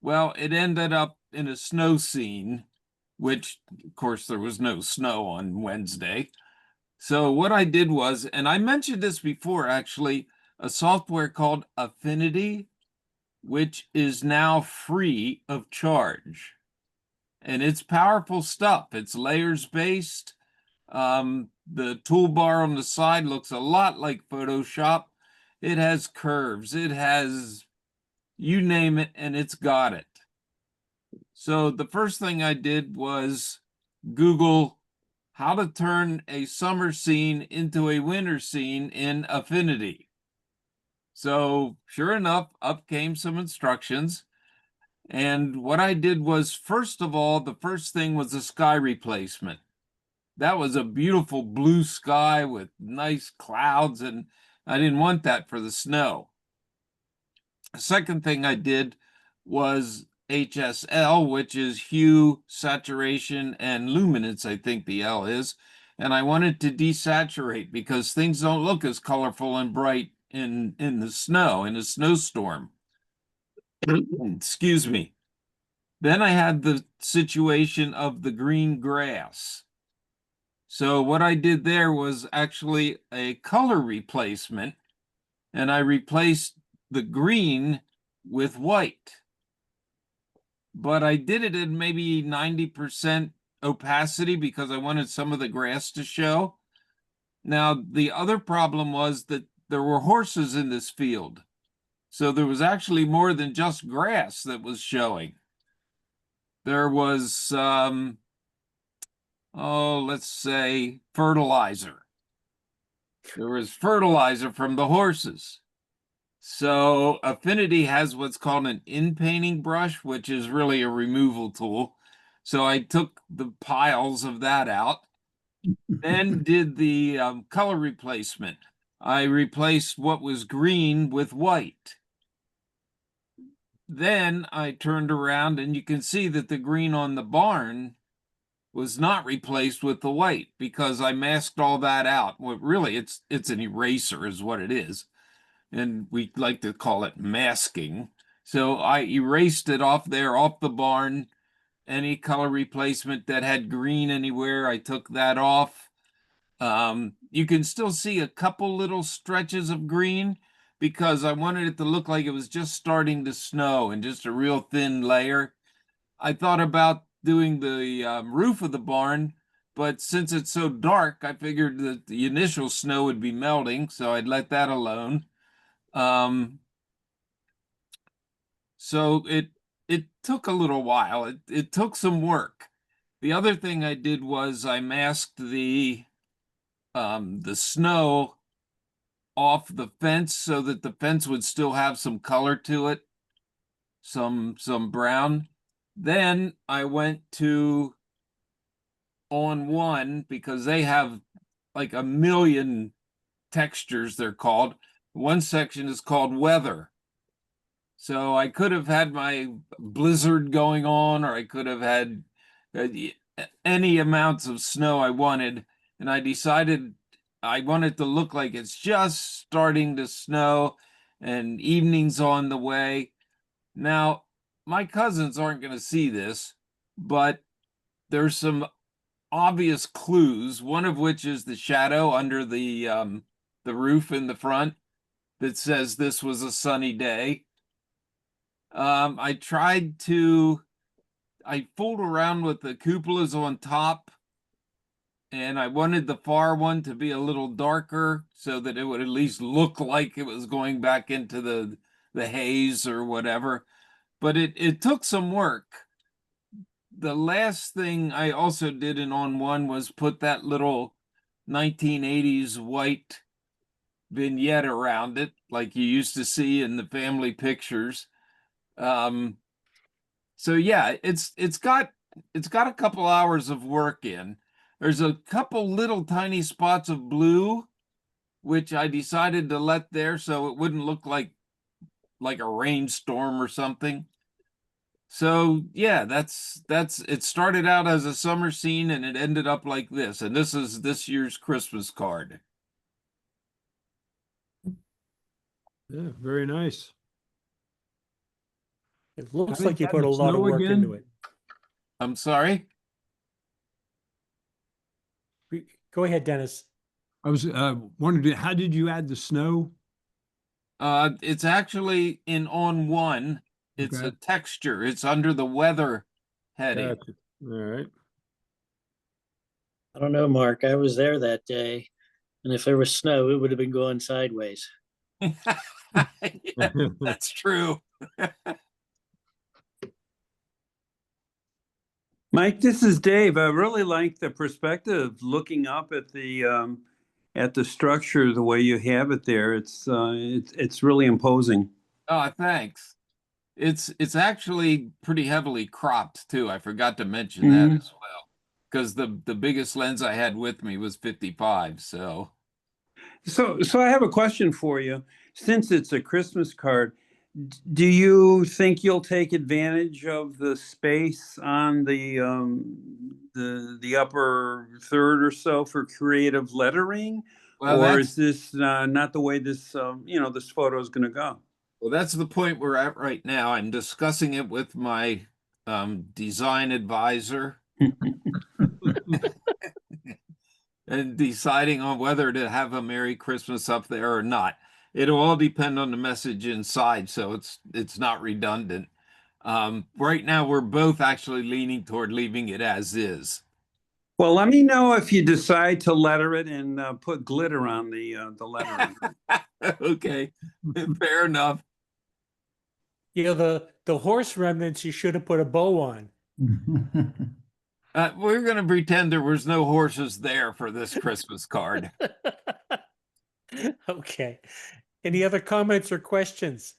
Well, it ended up in a snow scene, which, of course, there was no snow on Wednesday. So what I did was, and I mentioned this before, actually, a software called Affinity, which is now free of charge. And it's powerful stuff. It's layers based. The toolbar on the side looks a lot like Photoshop. It has curves. It has, you name it, and it's got it. So the first thing I did was Google how to turn a summer scene into a winter scene in Affinity. So sure enough, up came some instructions. And what I did was, first of all, the first thing was a sky replacement. That was a beautiful blue sky with nice clouds, and I didn't want that for the snow. The second thing I did was HSL, which is hue, saturation, and luminance, I think the L is. And I wanted to desaturate because things don't look as colorful and bright in the snow, in a snowstorm. Excuse me. Then I had the situation of the green grass. So what I did there was actually a color replacement, and I replaced the green with white. But I did it in maybe 90% opacity because I wanted some of the grass to show. Now, the other problem was that there were horses in this field. So there was actually more than just grass that was showing. There was, let's say fertilizer. There was fertilizer from the horses. So Affinity has what's called an in-painting brush, which is really a removal tool. So I took the piles of that out, then did the color replacement. I replaced what was green with white. Then I turned around, and you can see that the green on the barn was not replaced with the white because I masked all that out. Well, really, it's an eraser is what it is. And we like to call it masking. So I erased it off the barn. Any color replacement that had green anywhere, I took that off. You can still see a couple little stretches of green because I wanted it to look like it was just starting to snow and just a real thin layer. I thought about doing the roof of the barn, but since it's so dark, I figured that the initial snow would be melting, so I'd let that alone. So it took a little while. It took some work. The other thing I did was I masked the snow off the fence so that the fence would still have some color to it, some brown. Then I went to On One because they have like a million textures, they're called. One section is called weather. So I could have had my blizzard going on, or I could have had any amounts of snow I wanted. And I decided I wanted to look like it's just starting to snow and evening's on the way. Now, my cousins aren't going to see this, but there's some obvious clues, one of which is the shadow under the roof in the front that says this was a sunny day. I fooled around with the cupolas on top and I wanted the far one to be a little darker so that it would at least look like it was going back into the haze or whatever. But it took some work. The last thing I also did in On One was put that little 1980s white vignette around it, like you used to see in the family pictures. So yeah, it's got a couple hours of work in. There's a couple little tiny spots of blue, which I decided to let there so it wouldn't look like a rainstorm or something. So yeah, that's it started out as a summer scene and it ended up like this. And this is this year's Christmas card. Yeah, very nice. It looks Haven't like you had put the a lot of snow work again? into it. I'm sorry. Go ahead, Dennis. I was wondering, how did you add the snow? It's actually in On One. It's Okay. a texture. It's under the weather heading. Gotcha. All right. I don't know, Mark. I was there that day, and if there was snow, it would have been going sideways. Yeah, that's true. Mike, this is Dave. I really like the perspective looking up at the structure the way you have it there. It's really imposing. Oh, thanks. It's actually pretty heavily cropped too. I forgot to mention that Mhm. as well. Because the biggest lens I had with me was 55, so So I have a question for you. Since it's a Christmas card, do you think you'll take advantage of the space on the upper third or so for creative lettering, well or that's is this not the way this this photo is going to go? well that's the point we're at right now. I'm discussing it with my design advisor and deciding on whether to have a Merry Christmas up there or not. It'll all depend on the message inside, so it's not redundant. Right now, we're both actually leaning toward leaving it as is. Well, let me know if you decide to letter it and put glitter on the lettering. Okay, fair enough. You know, the horse remnants you should have put a bow on. We're going to pretend there was no horses there for this Christmas card. Okay. Any other comments or questions?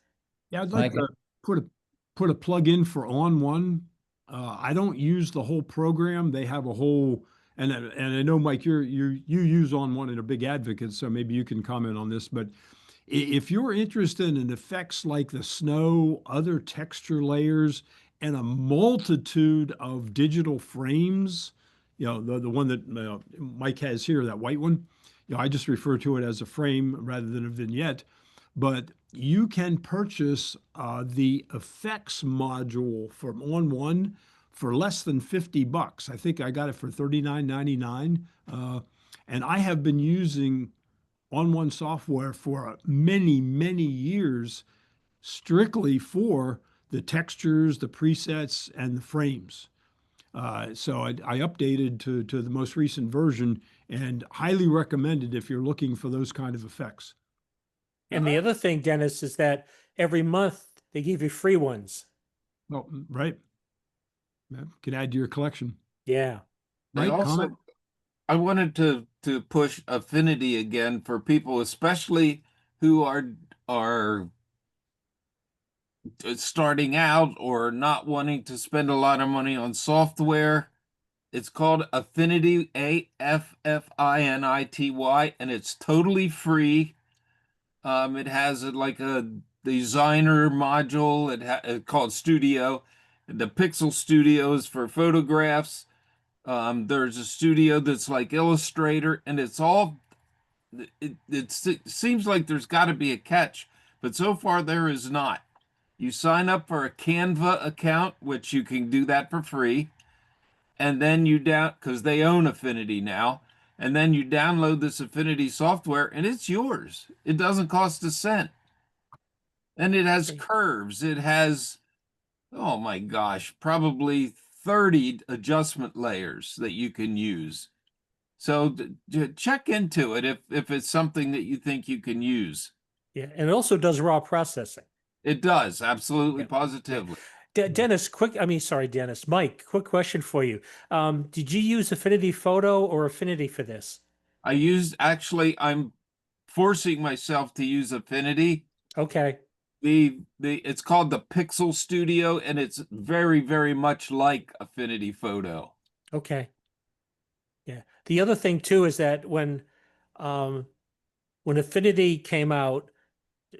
Yeah, I'd like Mike? to put a plug in for On One. I don't use the whole program. They have a whole, and I know Mike, you use On One and a big advocate, so maybe you can comment on this. But if you're interested in effects like the snow, other texture layers, and a multitude of digital frames, the one that Mike has here, that white one, I just refer to it as a frame rather than a vignette. But you can purchase the effects module from On One for less than $50. I think I got it for $39.99. And I have been using On One software for many, many years, strictly for the textures, the presets, and the frames. So I updated to the most recent version and highly recommended if you're looking for those kind of effects. And the other thing, Dennis, is that every month they give you free ones. Oh, right. Yeah, can add to your collection. Yeah. Mike, comment? I wanted to push affinity again for people, especially who are starting out or not wanting to spend a lot of money on software. It's called Affinity, AFFINITY, and it's totally free. It has like a designer module. It's called Studio. The Pixel Studio is for photographs. There's a studio that's like Illustrator, and it's all. It seems like there's got to be a catch, but so far there is not. You sign up for a Canva account, which you can do that for free, and then because they own Affinity now, and then you download this Affinity software, and it's yours. It doesn't cost a cent, and it has curves. It has, oh my gosh, probably 30 adjustment layers that you can use. So check into it if it's something that you think you can use. Yeah, and it also does raw processing. It does, absolutely, Yeah. positively. Dennis, Dennis, Mike, quick question for you. Did you use Affinity Photo or Affinity for this? I'm forcing myself to use Affinity. Okay. It's called the Pixel Studio, and it's very, very much like Affinity Photo. Okay. Yeah. The other thing too is that when Affinity came out,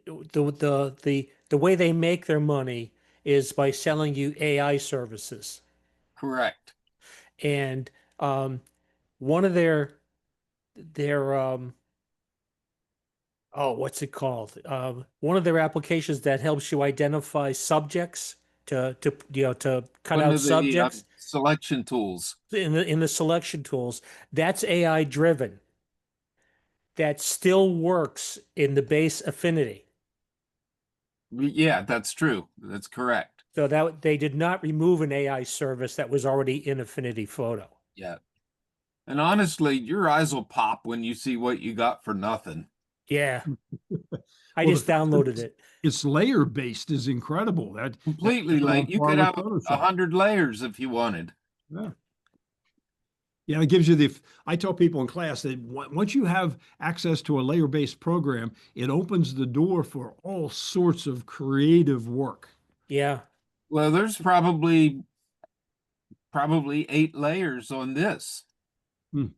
the way they make their money is by selling you AI services. Correct. And one of their what's it called? One of their applications that helps you identify subjects to cut One out of the subjects selection tools. in the selection tools. That's AI driven. That still works in the base Affinity. Yeah, that's true. That's correct. So that they did not remove an AI service that was already in Affinity Photo. Yeah. And honestly, your eyes will pop when you see what you got for nothing. Yeah. I Well, just the fact that downloaded it. It's layer based is incredible. Completely that's on like you par could with have Photoshop. 100 layers if you wanted. Yeah. Yeah, it gives you I tell people in class that once you have access to a layer-based program, it opens the door for all sorts of creative work. Yeah. Well, there's probably 8 layers on this. Hmm.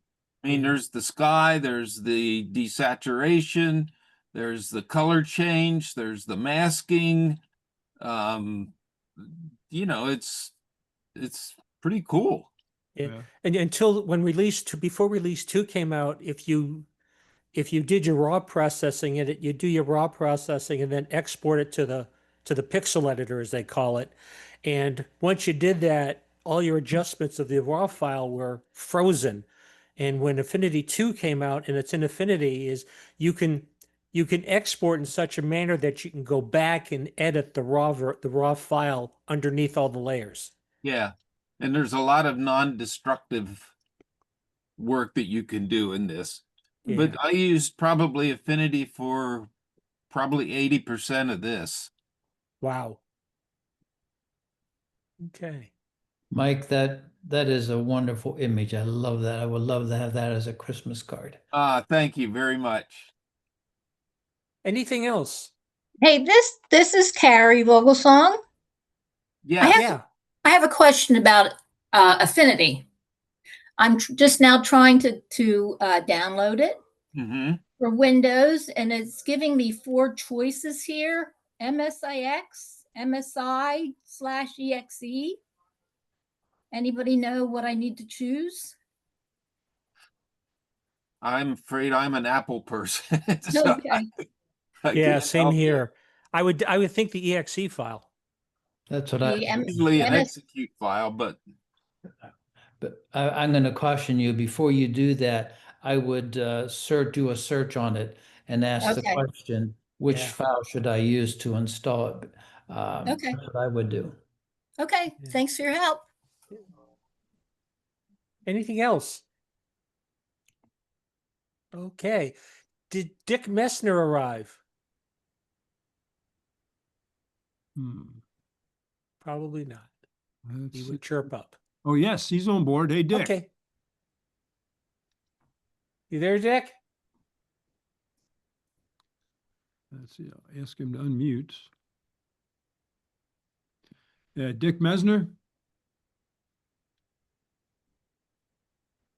I mean, there's the sky, there's the desaturation, there's the color change, there's the masking. Um, it's pretty cool. Yeah. Yeah. And until before release 2 came out, if you did your raw processing in it, you do your raw processing and then export it to the pixel editor, as they call it. And once you did that, all your adjustments of the raw file were frozen. And when Affinity 2 came out, and it's in Affinity, is you can export in such a manner that you can go back and edit the raw file underneath all the layers. Yeah. And there's a lot of non-destructive work that you can do in this. Yeah. But I used probably Affinity for probably 80% of this. Wow. Okay. Mike, that is a wonderful image. I love that. I would love to have that as a Christmas card. Thank you very much. Anything else? Hey, this is Carrie Vogelsong. Yeah. I have a question about Affinity. I'm just now trying to download it Mm-hmm. for Windows, and it's giving me 4 choices here: MSIX, MSI/EXE. Anybody know what I need to choose? I'm afraid I'm an Apple person. So Okay. I Yeah, can't same help you. here. I would think the exe file. That's what The I. Usually an MS execute file, but But I'm going to caution you before you do that. I would do a search on it and ask the Okay. question, which Yeah. file should I use to install it? Okay. That's what I would do. Okay. Yeah. Thanks for your help. Anything else? Okay. Did Dick Messner arrive? Probably not. Let's He see. would chirp up. Oh, yes, he's on board. Hey, Dick. Okay. You there, Dick? Let's see. I'll ask him to unmute. Dick Mesner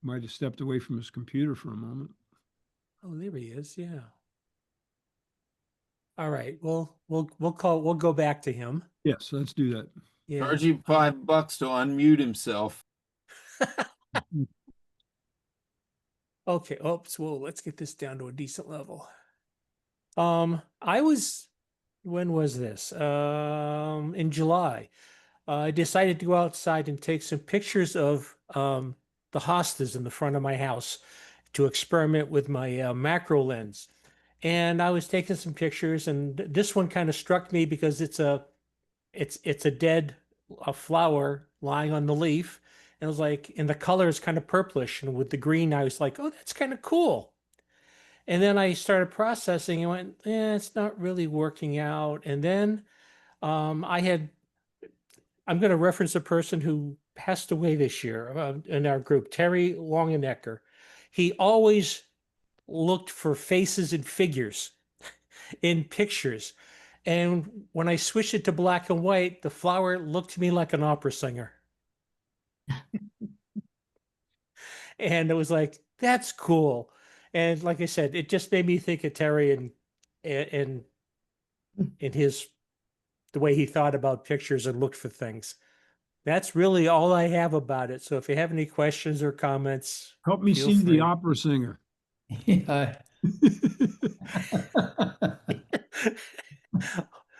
might have stepped away from his computer for a moment. Oh, there he is. Yeah. All right. Well, we'll go back to him. Yes, let's do that. Yeah. charge him $5 to unmute himself. Okay. Oops. Well, let's get this down to a decent level. When was this? In July. I decided to go outside and take some pictures of the hostas in the front of my house to experiment with my macro lens. And I was taking some pictures, and this one kind of struck me because it's a dead flower lying on the leaf, And it was like, and the color is kind of purplish, and with the green, I was like, oh, that's kind of cool. And then I started processing and went, it's not really working out. And then I'm going to reference a person who passed away this year in our group, Terry Longenecker. He always looked for faces and figures in pictures. And when I switched it to black and white, the flower looked to me like an opera singer. And it was like, that's cool. And like I said, it just made me think of Terry and his the way he thought about pictures and looked for things. That's really all I have about it. So if you have any questions or comments, Help me feel sing free. the opera singer. Yeah.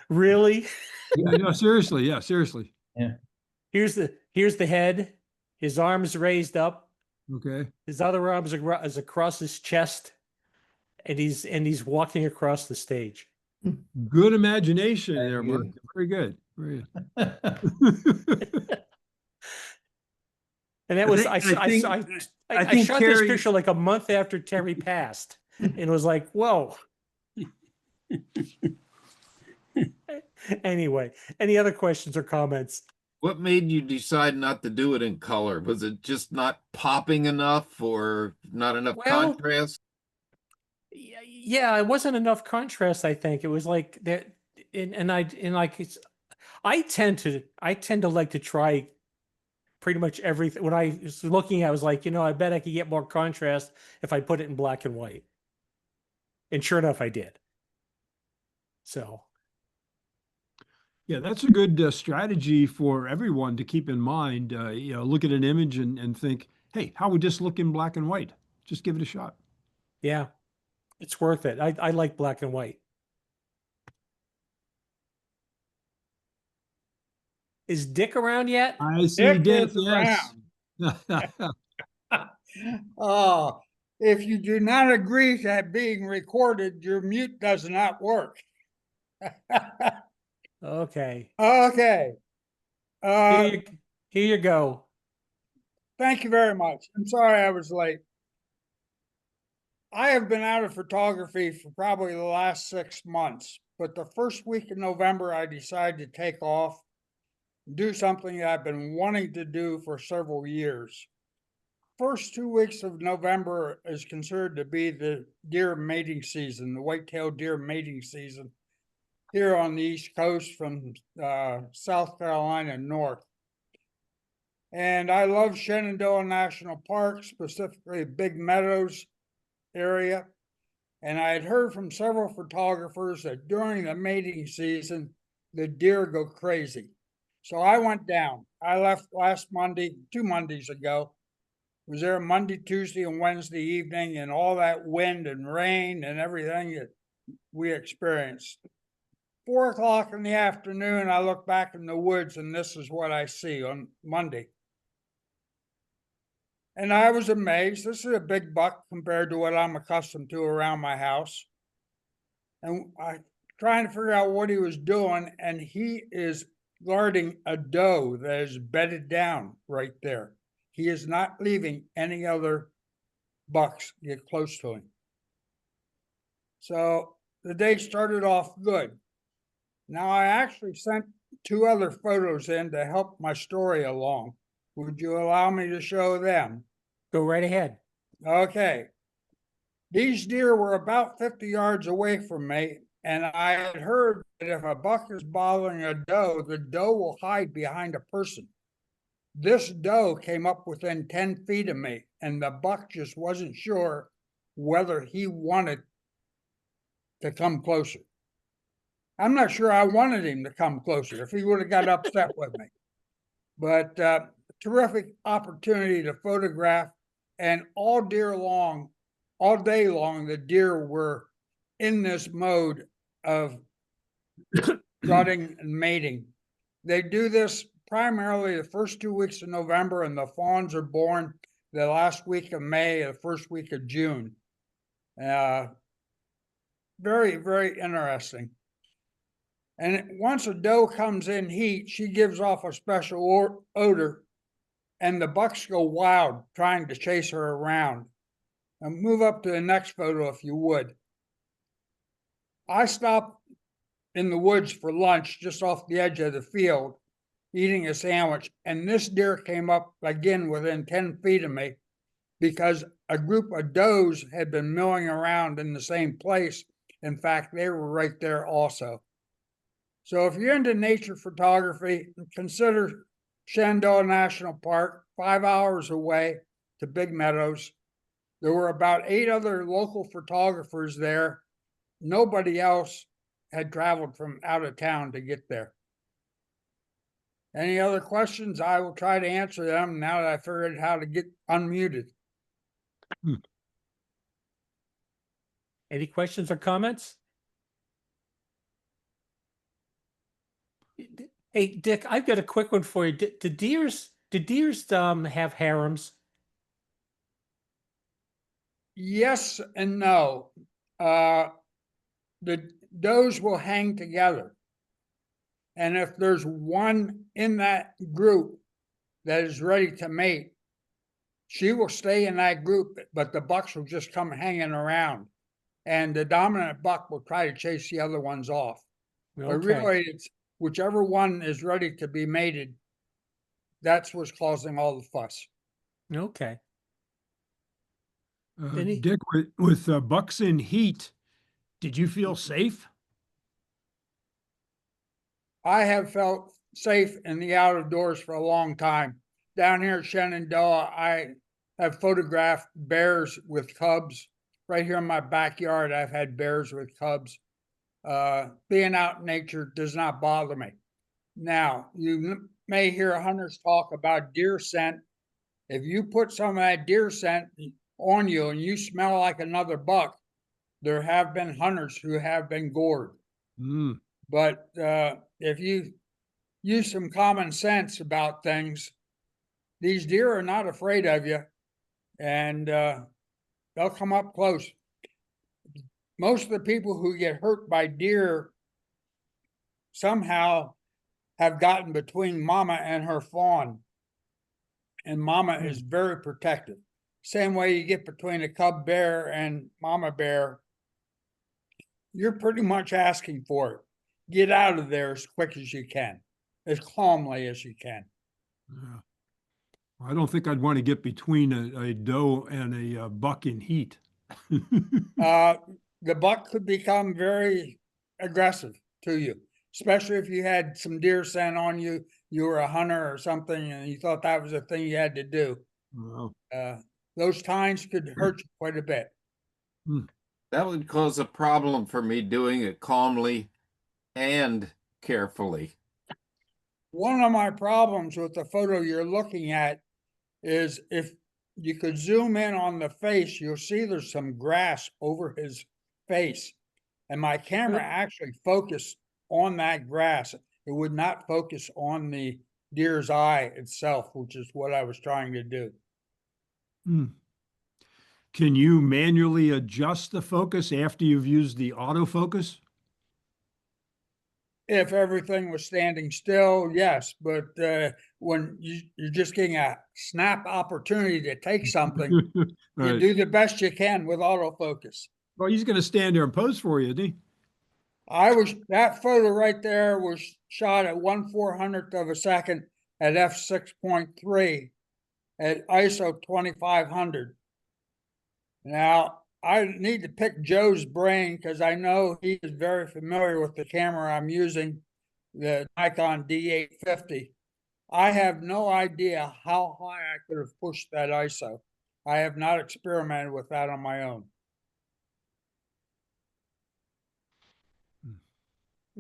Really? Yeah, no, seriously. Yeah, seriously. Yeah. Here's the head, his arms raised up, Okay. his other arms is across his chest, and he's walking across the stage. Good imagination Very there, good. Mark. Very good. Very good. And that was I think shot this Terry- picture like a month after Terry passed, and it was like, whoa. Anyway, any other questions or comments? What made you decide not to do it in color? Was it just not popping enough or not enough Well, contrast? Yeah, it wasn't enough contrast. I think it was like that, and like I tend to like to try pretty much everything. When I was looking, I was like, I bet I could get more contrast if I put it in black and white. And sure enough, I did. So. Yeah, that's a good strategy for everyone to keep in mind. Look at an image and think, hey, how would this look in black and white? Just give it a shot. Yeah, it's worth it. I like black and white. Is Dick around yet? I see Dick, is yes. If you do not agree to it being recorded, your mute does not work. Okay. Okay. Here you go. Thank you very much. I'm sorry I was late. I have been out of photography for probably the last 6 months, but the first week of November, I decided to take off, do something that I've been wanting to do for several years. First 2 weeks of November is considered to be the deer mating season, the white-tailed deer mating season here on the East Coast from South Carolina north. And I love Shenandoah National Park, specifically Big Meadows area. And I had heard from several photographers that during the mating season, the deer go crazy. So I went down. I left last Monday, 2 Mondays ago. Was there Monday, Tuesday, and Wednesday evening, and all that wind and rain and everything that we experienced. 4 o'clock in the afternoon, I look back in the woods, and this is what I see on Monday. And I was amazed. This is a big buck compared to what I'm accustomed to around my house. And I trying to figure out what he was doing, and he is guarding a doe that is bedded down right there. He is not leaving any other bucks get close to him. So the day started off good. Now I actually sent 2 other photos in to help my story along. Would you allow me to show them? Go right ahead. Okay. These deer were about 50 yards away from me, and I had heard that if a buck is bothering a doe, the doe will hide behind a person. This doe came up within 10 feet of me, and the buck just wasn't sure whether he wanted to come closer. I'm not sure I wanted him to come closer if he would have got upset with me. But terrific opportunity to photograph, and all day long, the deer were in this mode of rutting and mating. They do this primarily the first 2 weeks of November, and the fawns are born the last week of May, the first week of June. Very, very interesting. And once a doe comes in heat, she gives off a special odor, and the bucks go wild trying to chase her around. And move up to the next photo if you would. I stopped in the woods for lunch just off the edge of the field, eating a sandwich, and this deer came up again within 10 feet of me because a group of does had been milling around in the same place. In fact, they were right there also. So if you're into nature photography, consider Shenandoah National Park, 5 hours away to Big Meadows. There were about 8 other local photographers there. Nobody else had traveled from out of town to get there. Any other questions? I will try to answer them now that I figured how to get unmuted. Any questions or comments? Hey, Dick, I've got a quick one for you. Do deers have harems? Yes and no. The does will hang together. And if there's one in that group that is ready to mate, she will stay in that group, but the bucks will just come hanging around. And the dominant buck will try to chase the other ones off. But Okay. really, it's whichever one is ready to be mated, that's what's causing all the fuss. Okay. Any- Dick, with bucks in heat, did you feel safe? I have felt safe in the out of doors for a long time. Down here at Shenandoah, I have photographed bears with cubs. Right here in my backyard, I've had bears with cubs. Being out in nature does not bother me. Now, you may hear hunters talk about deer scent. If you put some of that deer scent on you and you smell like another buck, there have been hunters who have been gored. Mm. But if you use some common sense about things, these deer are not afraid of you, and they'll come up close. Most of the people who get hurt by deer somehow have gotten between mama and her fawn, and mama is very protective. Same way you get between a cub bear and mama bear, you're pretty much asking for it. Get out of there as quick as you can, as calmly as you can. Yeah. I don't think I'd want to get between a doe and a buck in heat. The buck could become very aggressive to you, especially if you had some deer scent on you, you were a hunter or something, and you thought that was a thing you had to do. Wow. Those tines could hurt you quite a bit. That would cause a problem for me doing it calmly and carefully. One of my problems with the photo you're looking at is if you could zoom in on the face, you'll see there's some grass over his face. And my camera actually focused on that grass. It would not focus on the deer's eye itself, which is what I was trying to do. Can you manually adjust the focus after you've used the autofocus? If everything was standing still, yes, but when you're just getting a snap opportunity to take something, you Right. do the best you can with autofocus. Well, he's going to stand there and pose for you, isn't he? That photo right there was shot at 1/400th of a second at f6.3 at ISO 2500. Now, I need to pick Joe's brain because I know he is very familiar with the camera I'm using, the Nikon D850. I have no idea how high I could have pushed that ISO. I have not experimented with that on my own.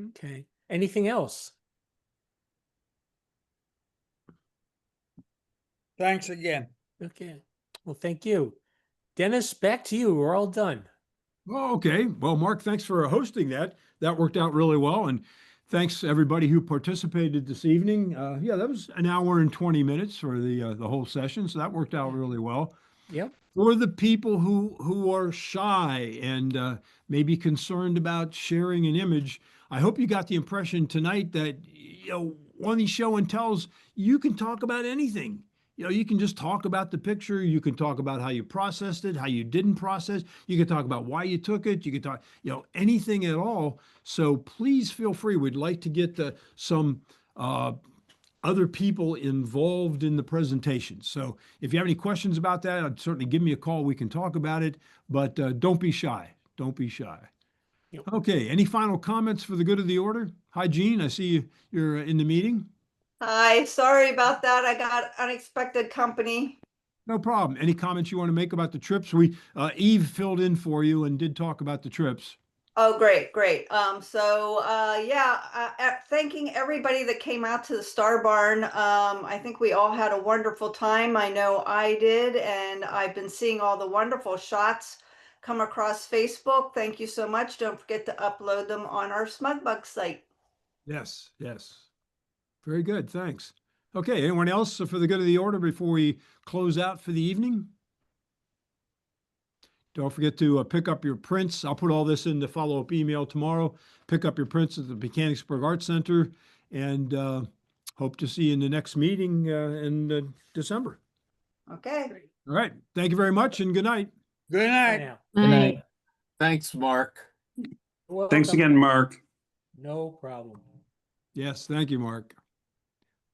Okay. Anything else? Thanks again. Okay. Well, thank you. Dennis, back to you. We're all done. Oh, okay. Well, Mark, thanks for hosting that. That worked out really well. And thanks to everybody who participated this evening. Yeah, that was an hour and 20 minutes for the whole session. So that worked out really well. Yep. For the people who are shy and maybe concerned about sharing an image, I hope you got the impression tonight that, on these show and tells, you can talk about anything. you know, you can just talk about the picture. You can talk about how you processed it, how you didn't process. You can talk about why you took it. You can talk, you know, anything at all. So please feel free. We'd like to get some other people involved in the presentation. So if you have any questions about that, I'd certainly give me a call. We can talk about it, but don't be shy. Don't be shy. Yep. Okay, any final comments for the good of the order? Hi, Jean, I see you're in the meeting. Hi, sorry about that. I got unexpected company. No problem. Any comments you want to make about the trips? We, Eve filled in for you and did talk about the trips. Oh, great. Thanking everybody that came out to the Star Barn. I think we all had a wonderful time. I know I did, and I've been seeing all the wonderful shots come across Facebook. Thank you so much. Don't forget to upload them on our SmugBug site. Yes, yes. Very good, thanks. Okay, anyone else for the good of the order before we close out for the evening? Don't forget to pick up your prints. I'll put all this in the follow-up email tomorrow. Pick up your prints at the Mechanicsburg Art Center, and hope to see you in the next meeting in December. Okay. All right, thank you very much and good night. Good night. Now, Good night. Thanks, Mark. Thanks welcome. again, Mark. No problem. Yes, thank you, Mark.